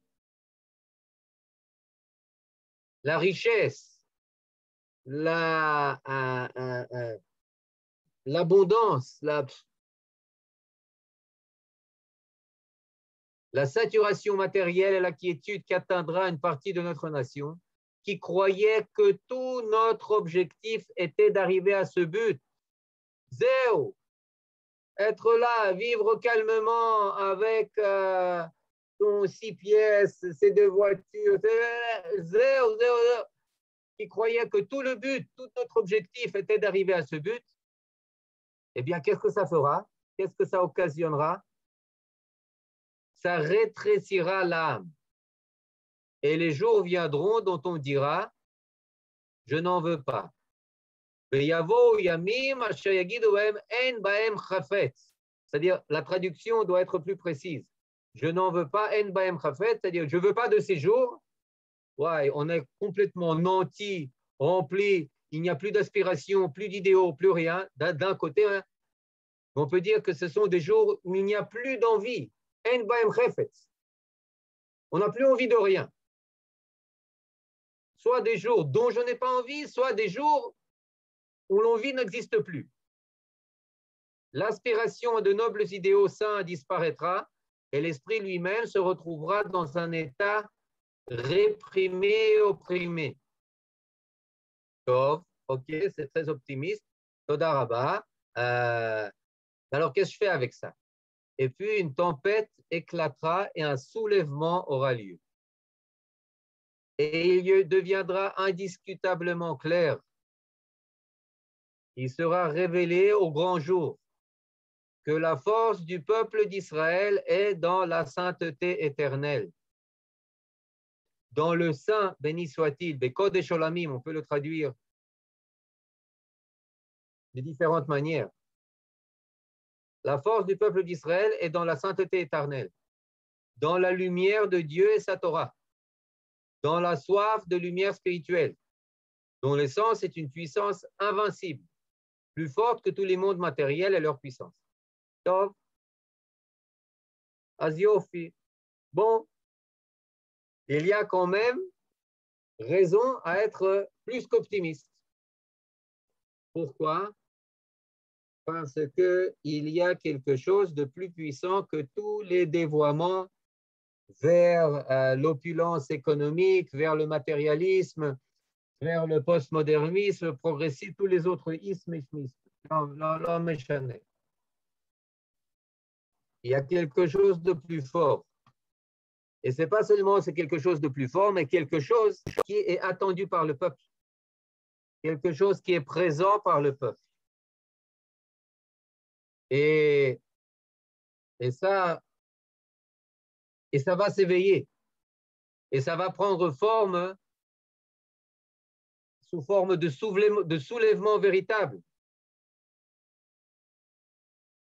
la richesse, l'abondance, la saturation matérielle et la quiétude qu'atteindra une partie de notre nation, qui croyait que tout notre objectif était d'arriver à ce but. Zéo, être là, vivre calmement avec son 6 pièces, ses 2 voitures, zéo, qui croyait que tout le but, tout notre objectif était d'arriver à ce but, eh bien, qu'est-ce que ça fera? Qu'est-ce que ça occasionnera? Ça rétrécira l'âme. Et les jours viendront dont on dira, je n'en veux pas. C'est-à-dire, la traduction doit être plus précise. Je n'en veux pas, c'est-à-dire, je ne veux pas de ces jours. Ouais, on est complètement nanti, rempli, il n'y a plus d'aspiration, plus d'idéaux, plus rien. D'un côté, hein, on peut dire que ce sont des jours où il n'y a plus d'envie. On n'a plus envie de rien. Soit des jours dont je n'ai pas envie, soit des jours où l'envie n'existe plus. L'aspiration à de nobles idéaux saints disparaîtra et l'esprit lui-même se retrouvera dans un état réprimé et opprimé. Ok, c'est très optimiste. Toda Rabba. Alors, qu'est-ce que je fais avec ça? Et puis, une tempête éclatera et un soulèvement aura lieu. Et il deviendra indiscutablement clair. Il sera révélé au grand jour que la force du peuple d'Israël est dans la sainteté éternelle. Dans le saint, béni soit-il, Bekodesh Olamim, on peut le traduire de différentes manières. La force du peuple d'Israël est dans la sainteté éternelle, dans la lumière de Dieu et sa Torah, dans la soif de lumière spirituelle, dont l'essence est une puissance invincible, plus forte que tous les mondes matériels et leur puissance. Tov, Aziofi. Bon, il y a quand même raison à être plus qu'optimiste. Pourquoi? Parce qu'il y a quelque chose de plus puissant que tous les dévoiements vers l'opulence économique, vers le matérialisme, vers le postmodernisme, le progressisme, tous les autres ismes et schmismes. L'homme est chané. Il y a quelque chose de plus fort. Et ce n'est pas seulement c'est quelque chose de plus fort, mais quelque chose qui est attendu par le peuple. Quelque chose qui est présent par le peuple. Et ça va s'éveiller. Et ça va prendre forme sous forme de soulèvement véritable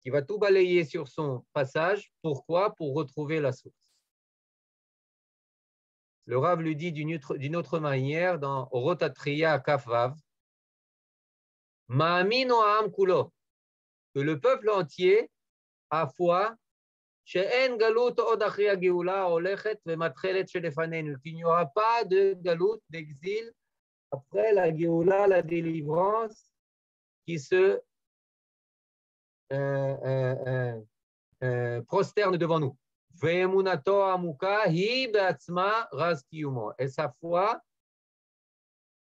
qui va tout balayer sur son passage. Pourquoi? Pour retrouver la source. Le Rav lui dit d'une autre manière dans Rotatria Kafvav, Ma'amin O'am Kulo, que le peuple entier a foi qu'il n'y aura pas de galout, d'exil, après la Géoula, la délivrance, qui se prosterne devant nous. Et sa foi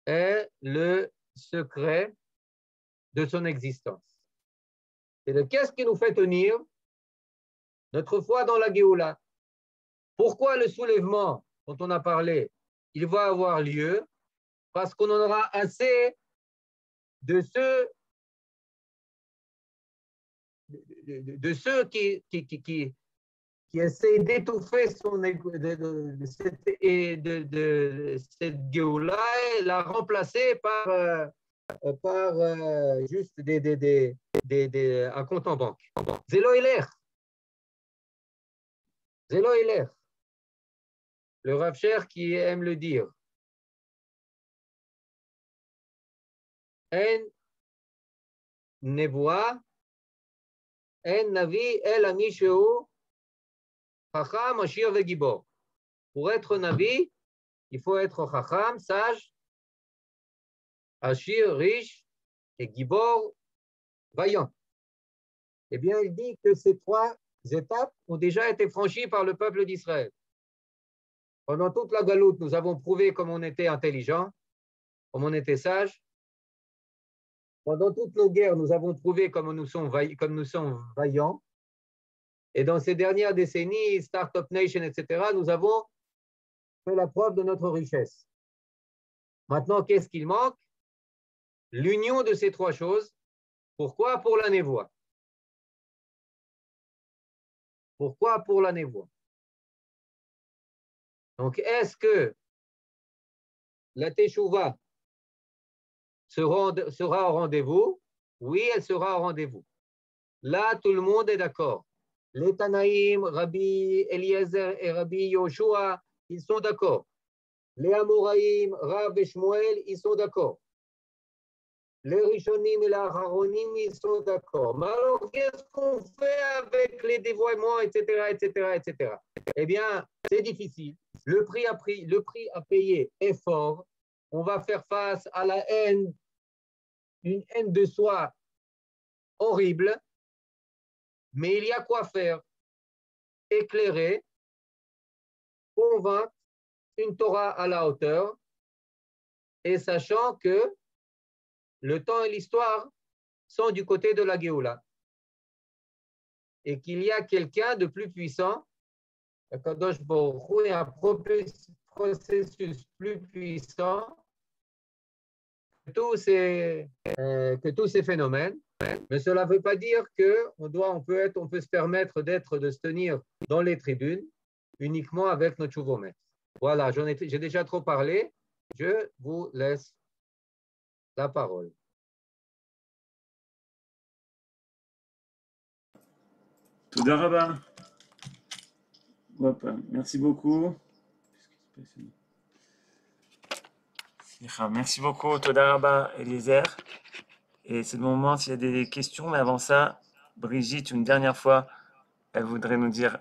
est le secret de son existence. Qu'est-ce qui nous fait tenir? Notre foi dans la Géoula. Pourquoi le soulèvement dont on a parlé, il va avoir lieu? Parce qu'on en aura assez de ceux qui essaient d'étouffer cette Géoula et la remplacer par juste un compte en banque. Zélo Hilaire. Zélo Hilaire. Le Rav Sher qui aime le dire. En nevoa, en navi el amisheu, chacham, ashir vegibor. Pour être navi, Il faut être chacham, sage, achir, riche et gibor, vaillant. Eh bien, il dit que ces trois étapes ont déjà été franchies par le peuple d'Israël. Pendant toute la galoute, nous avons prouvé comme on était intelligent, comme on était sage. Pendant toutes nos guerres, nous avons prouvé comme nous sommes vaillants. Et dans ces dernières décennies, Startup Nation, etc., nous avons fait la preuve de notre richesse. Maintenant, qu'est-ce qu'il manque? L'union de ces trois choses. Pourquoi? Pour la névoie. Pourquoi? Pour la névoie. Donc, est-ce que la Teshuvah sera au rendez-vous? Oui, elle sera au rendez-vous. Là, tout le monde est d'accord. Les Tanaïm, Rabbi Eliezer et Rabbi Yoshua, ils sont d'accord. Les Amoraïm, Rav et Shmuel, ils sont d'accord. Les Rishonim et les Aharonim, ils sont d'accord. Mais alors, qu'est-ce qu'on fait avec les dévoiements, etc., etc., etc.? Eh bien, c'est difficile. Le prix à payer est fort. On va faire face à la haine, une haine de soi horrible. Mais il y a quoi faire? Éclairer, convaincre, une Torah à la hauteur, et sachant que le temps et l'histoire sont du côté de la Géoula. Et qu'il y a quelqu'un de plus puissant, Kadosh Baruch Hu, et un processus plus puissant que tous ces phénomènes. Mais cela ne veut pas dire qu'on peut se permettre de se tenir dans les tribunes uniquement avec notre chouvomet. Voilà, j'ai déjà trop parlé. Je vous laisse la parole. Toda Rabba. Merci beaucoup. Merci beaucoup, Toda Rabba, Eliezer. Et c'est le moment s'il y a des questions, mais avant ça, Brigitte, une dernière fois, elle voudrait nous dire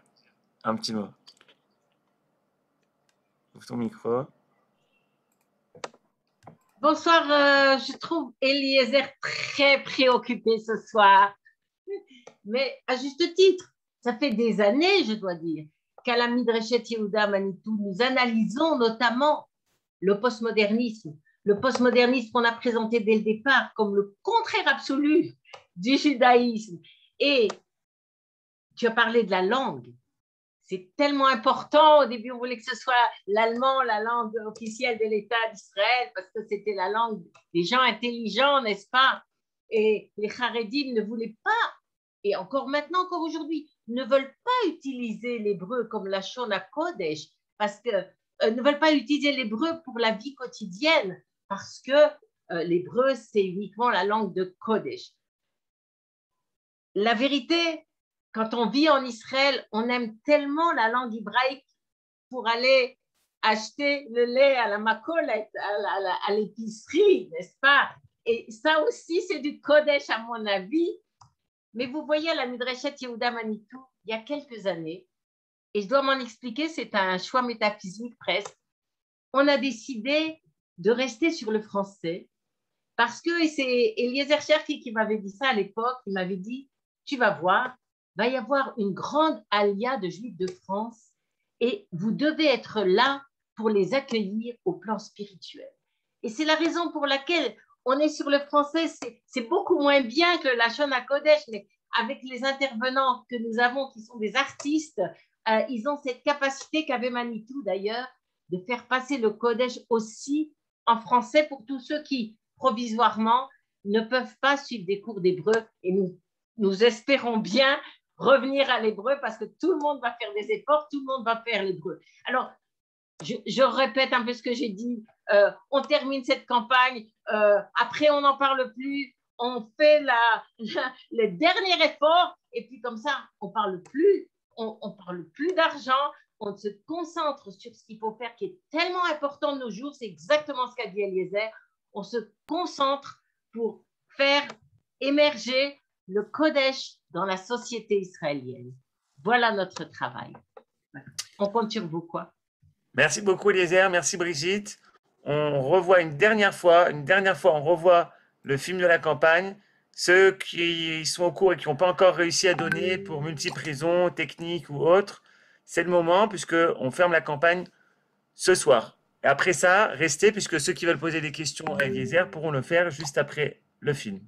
un petit mot. Ouvre ton micro. Bonsoir, je trouve Eliezer très préoccupé ce soir, mais à juste titre. Ça fait des années, je dois dire, qu'à la Midreshet Yehuda Manitou, nous analysons notamment le postmodernisme. Le postmodernisme qu'on a présenté dès le départ comme le contraire absolu du judaïsme. Et tu as parlé de la langue. C'est tellement important. Au début, on voulait que ce soit l'allemand, la langue officielle de l'État d'Israël, parce que c'était la langue des gens intelligents, n'est-ce pas? Et les Haredim ne voulaient pas, et encore maintenant, encore aujourd'hui, ne veulent pas utiliser l'hébreu comme la Shona Kodesh, parce que ne veulent pas utiliser l'hébreu pour la vie quotidienne, parce que l'hébreu, c'est uniquement la langue de Kodesh. La vérité, quand on vit en Israël, on aime tellement la langue hébraïque pour aller acheter le lait à la macolette, à l'épicerie, n'est-ce pas? Et ça aussi, c'est du Kodesh à mon avis. Mais vous voyez, à la Midreshet Yehuda Manitou, il y a quelques années, et je dois m'en expliquer, c'est un choix métaphysique presque, on a décidé de rester sur le français parce que, et c'est Eliezer Cherki qui m'avait dit ça à l'époque, il m'avait dit, tu vas voir, va y avoir une grande alia de Juifs de France et vous devez être là pour les accueillir au plan spirituel. Et c'est la raison pour laquelle on est sur le français, c'est beaucoup moins bien que la Shona Kodesh, mais avec les intervenants que nous avons qui sont des artistes, ils ont cette capacité qu'avait Manitou d'ailleurs de faire passer le Kodesh aussi en français pour tous ceux qui, provisoirement, ne peuvent pas suivre des cours d'hébreu et nous espérons bien revenir à l'hébreu parce que tout le monde va faire des efforts, tout le monde va faire l'hébreu. Alors, je répète un peu ce que j'ai dit. On termine cette campagne. Après, on n'en parle plus. On fait le dernier effort. Et puis, comme ça, on ne parle plus. On parle plus d'argent. On se concentre sur ce qu'il faut faire qui est tellement important de nos jours. C'est exactement ce qu'a dit Eliezer. On se concentre pour faire émerger le Kodesh dans la société israélienne. Voilà notre travail. On compte sur vous, quoi. Merci beaucoup, Eliezer. Merci, Brigitte. On revoit une dernière fois, on revoit le film de la campagne. Ceux qui sont au cours et qui n'ont pas encore réussi à donner pour multiples raisons, techniques ou autres, c'est le moment puisqu'on ferme la campagne ce soir. Et après ça, restez puisque ceux qui veulent poser des questions à Eliezer pourront le faire juste après le film.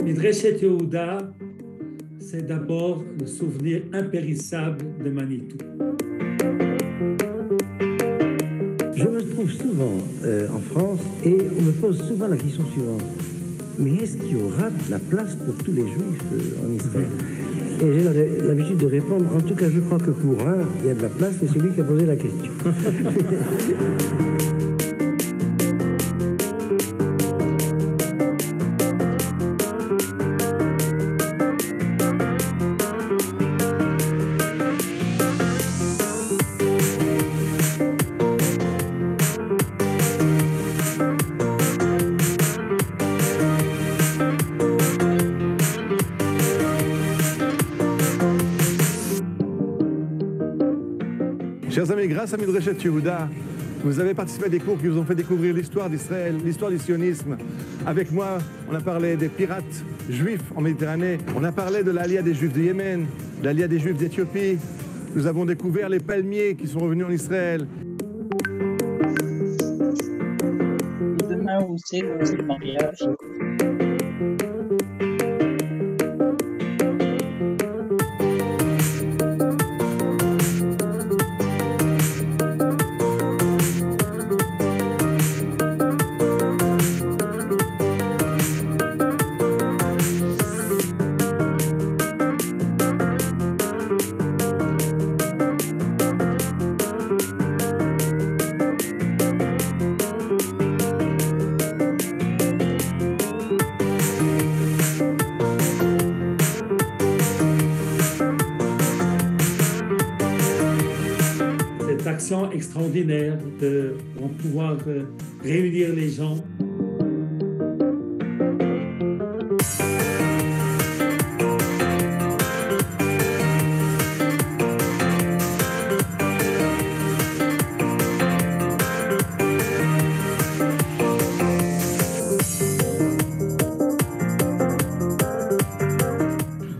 Midreshet Yehuda, c'est d'abord le souvenir impérissable de Manitou. Je me trouve souvent en France et on me pose souvent la question suivante. Mais est-ce qu'il y aura de la place pour tous les juifs en Israël? Et j'ai l'habitude de répondre, en tout cas je crois que pour un, il y a de la place, c'est celui qui a posé la question. Chers amis, grâce à Midreshet Yehuda, vous avez participé à des cours qui vous ont fait découvrir l'histoire d'Israël, l'histoire du sionisme. Avec moi, on a parlé des pirates juifs en Méditerranée, on a parlé de l'alliance des juifs du Yémen, de l'alliance des juifs d'Éthiopie. Nous avons découvert les palmiers qui sont revenus en Israël. Demain où c'est le mariage? Action extraordinaire de pouvoir réunir les gens.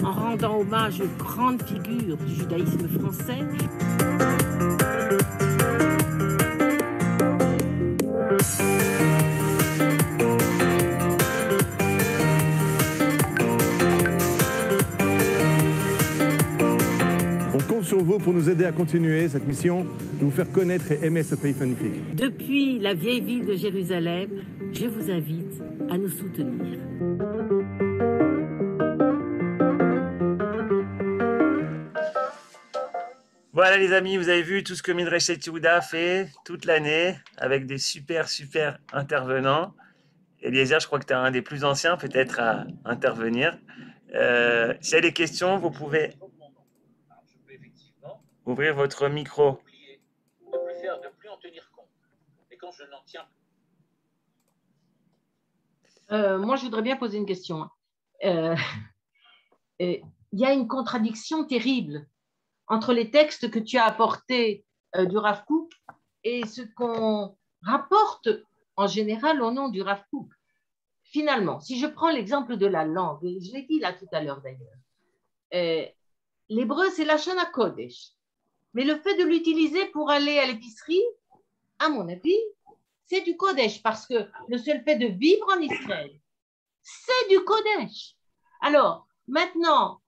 En rendant hommage aux grandes figures du judaïsme français, Sur vous pour nous aider à continuer cette mission, de vous faire connaître et aimer ce pays magnifique. Depuis la vieille ville de Jérusalem, je vous invite à nous soutenir. Voilà les amis, vous avez vu tout ce que Midreshet Yehuda fait toute l'année avec des super intervenants. Eliezer, je crois que tu es un des plus anciens peut-être à intervenir. S'il y a des questions, vous pouvez ouvrir votre micro. De plus en tenir compte. Et quand je n'en tiens moi, je voudrais bien poser une question. Il y a une contradiction terrible entre les textes que tu as apportés du Rav Kook et ce qu'on rapporte en général au nom du Rav Kook. Finalement, si je prends l'exemple de la langue, et je l'ai dit là tout à l'heure d'ailleurs, l'hébreu, c'est la Shana Kodesh. Mais le fait de l'utiliser pour aller à l'épicerie, à mon avis, c'est du Kodesh, parce que le seul fait de vivre en Israël, c'est du Kodesh. Alors, maintenant,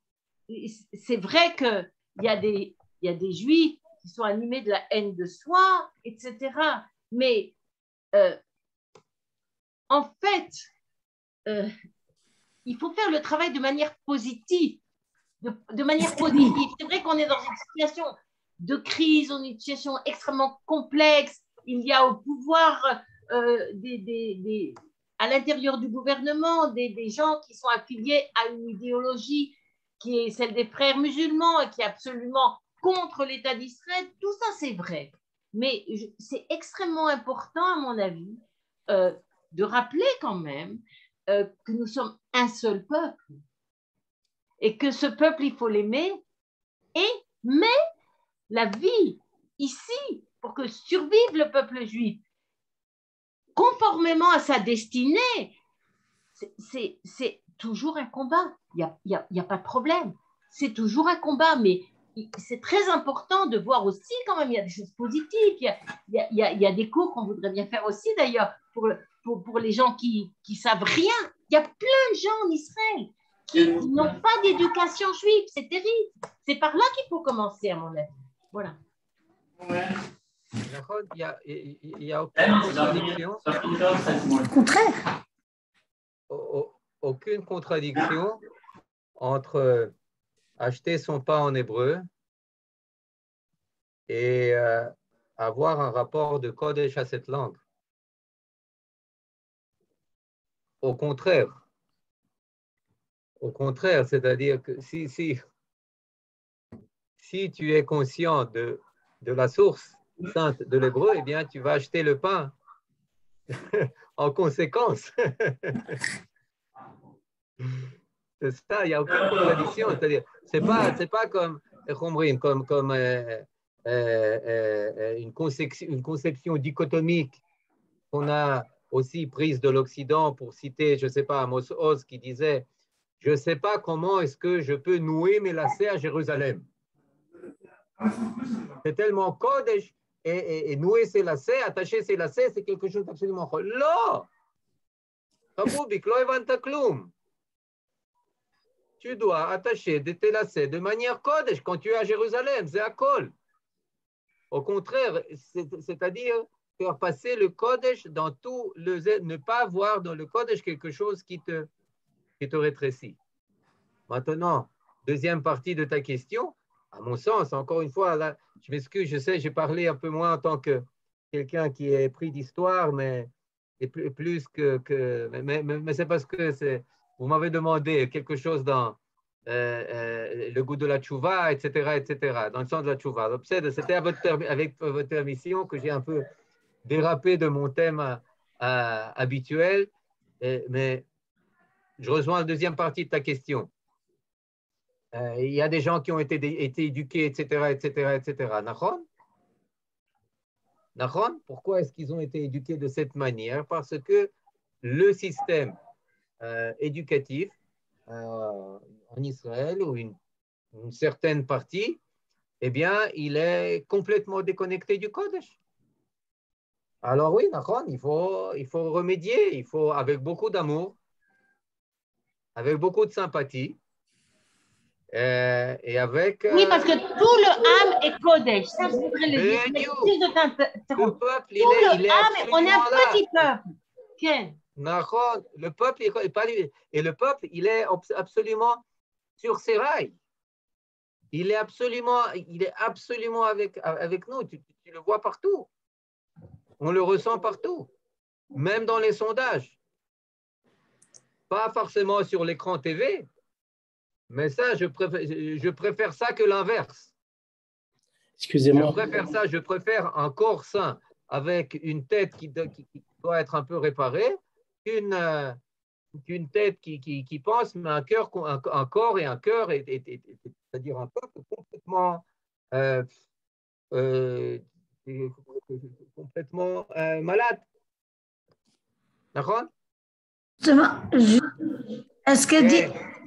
c'est vrai qu'il y a des Juifs qui sont animés de la haine de soi, etc. Mais en fait, il faut faire le travail de manière positive. De manière positive. C'est vrai qu'on est dans une situation de crise, on est une situation extrêmement complexe. Il y a au pouvoir, à l'intérieur du gouvernement, des gens qui sont affiliés à une idéologie qui est celle des frères musulmans et qui est absolument contre l'État d'Israël. Tout ça, c'est vrai. Mais c'est extrêmement important, à mon avis, de rappeler quand même que nous sommes un seul peuple et que ce peuple, il faut l'aimer. Mais la vie ici pour que survive le peuple juif conformément à sa destinée. C'est toujours un combat. Il y a pas de problème. C'est toujours un combat, mais c'est très important de voir aussi quand même, il y a des choses positives. Il y a des cours qu'on voudrait bien faire aussi d'ailleurs pour les gens qui savent rien. Il y a plein de gens en Israël qui n'ont pas d'éducation juive. C'est terrible. C'est par là qu'il faut commencer, à mon avis. Voilà. Il y a aucune contradiction. Au contraire. Aucune contradiction entre acheter son pain en hébreu et avoir un rapport de Kodesh à cette langue. Au contraire, c'est-à-dire que si tu es conscient de la source sainte de l'hébreu, eh bien, tu vas acheter le pain en conséquence. C'est ça, il n'y a aucune contradiction. C'est-à-dire, c'est pas comme une conception dichotomique qu'on a aussi prise de l'Occident pour citer, je ne sais pas, Amos Oz qui disait « Je ne sais pas comment est-ce que je peux nouer mes lacets à Jérusalem. » C'est tellement Kodesh et nouer ses lacets, attacher ses lacets, c'est quelque chose d'absolument... Là! Tu dois attacher tes lacets de manière Kodesh quand tu es à Jérusalem, c'est à Kol. Au contraire, c'est-à-dire faire passer le Kodesh dans tout le Z, ne pas voir dans le Kodesh quelque chose qui te rétrécit. Maintenant, deuxième partie de ta question, à mon sens, encore une fois, là, je m'excuse, je sais, j'ai parlé un peu moins en tant que quelqu'un qui est pris d'histoire, mais c'est parce que vous m'avez demandé quelque chose dans le goût de la tchouva, etc., dans le sens de la tchouva. C'était avec votre permission que j'ai un peu dérapé de mon thème habituel, mais je rejoins la deuxième partie de ta question. Il y a des gens qui ont été éduqués, etc. Nachon, pourquoi est-ce qu'ils ont été éduqués de cette manière? Parce que le système éducatif en Israël, ou une certaine partie, eh bien, il est complètement déconnecté du Kodesh. Alors oui, Nachon, il faut remédier, il faut, avec beaucoup d'amour, avec beaucoup de sympathie, et avec... Oui, parce que tout le âme est Kodesh. Ça, je voudrais le dire. Le peuple, il est on est un petit peuple. Okay. Le peuple, et le peuple, il est absolument sur ses rails. Il est absolument avec nous. Tu le vois partout. On le ressent partout. Même dans les sondages. Pas forcément sur l'écran TV, mais ça, je préfère ça que l'inverse. Excusez-moi. Je préfère un corps sain avec une tête qui doit être un peu réparée qu'une tête qui pense, mais un corps et un cœur, c'est-à-dire un peuple complètement malade. D'accord? Est-ce que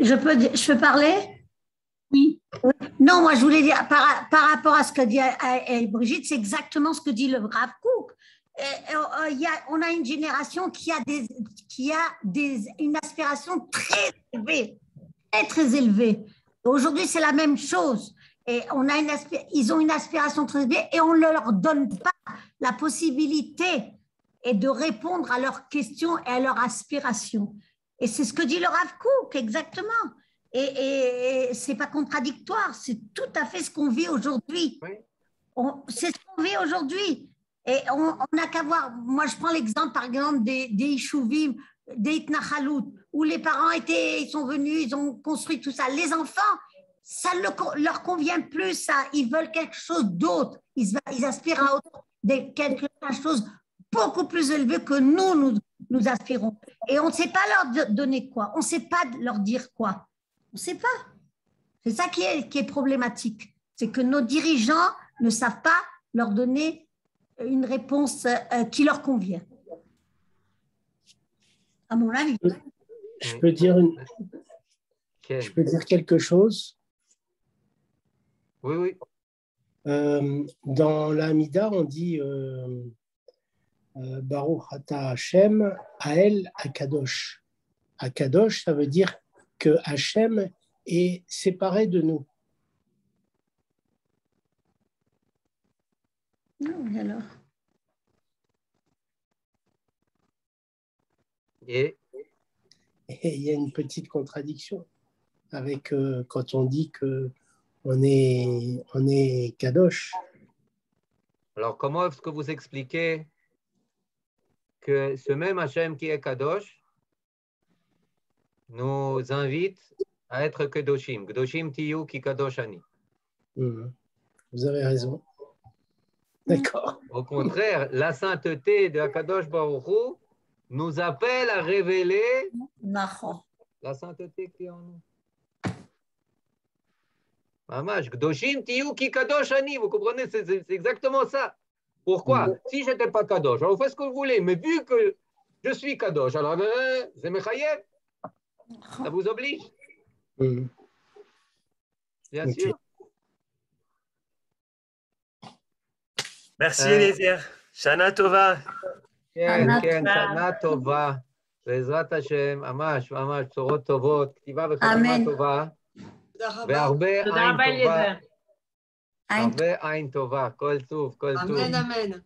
je peux parler? Oui. Non, moi je voulais dire par rapport à ce que dit Brigitte, c'est exactement ce que dit le Rav Kook. On a une génération qui a une aspiration très élevée, très élevée. Aujourd'hui, c'est la même chose. Et ils ont une aspiration très élevée et on ne leur donne pas la possibilité de répondre à leurs questions et à leurs aspirations. Et c'est ce que dit le Rav Kook, exactement. Et ce n'est pas contradictoire, c'est tout à fait ce qu'on vit aujourd'hui. Oui. C'est ce qu'on vit aujourd'hui. Et on n'a qu'à voir, moi je prends l'exemple par exemple des Ishuvim, des Itnachalout, où les parents ils sont venus, ils ont construit tout ça. Les enfants, ça ne leur convient plus, ça. Ils veulent quelque chose d'autre. Ils aspirent à quelque chose beaucoup plus élevé que nous aspirons. Et on ne sait pas leur donner quoi, on ne sait pas leur dire quoi. On ne sait pas. C'est ça qui est problématique. C'est que nos dirigeants ne savent pas leur donner une réponse qui leur convient. À mon avis. Je peux dire, je peux dire quelque chose? Oui, oui. Dans l'Amida, on dit Baruch Ata Hashem, Ael Akadosh. Akadosh, ça veut dire que Hashem est séparé de nous. Oui, alors. Et il y a une petite contradiction avec quand on dit que on est Kadosh. alors, comment est-ce que vous expliquez que ce même Hachem qui est Kadosh nous invite à être Kedoshim? Kedoshim tiyu ki Kadosh ani. Vous avez raison. D'accord. Au contraire, la sainteté de Kadosh Baruch Hu nous appelle à révéler la sainteté qui est en nous. Mamash, Kedoshim tiyu ki Kadosh ani. Vous comprenez, c'est exactement ça. Pourquoi? Si je n'étais pas Kadosh, alors vous faites ce que vous voulez, mais vu que je suis Kadosh, alors c'est Mechayev. Ça vous oblige? Bien sûr. Merci Eliezer. Shana Tova. Shana Tova. בעזרת השם, ממש, ממש, בשורות טובות, כתיבה וחתימה טובה, והרבה עין טובה. הרבה עין טובה, כל טוב, כל טוב. אמן, אמן.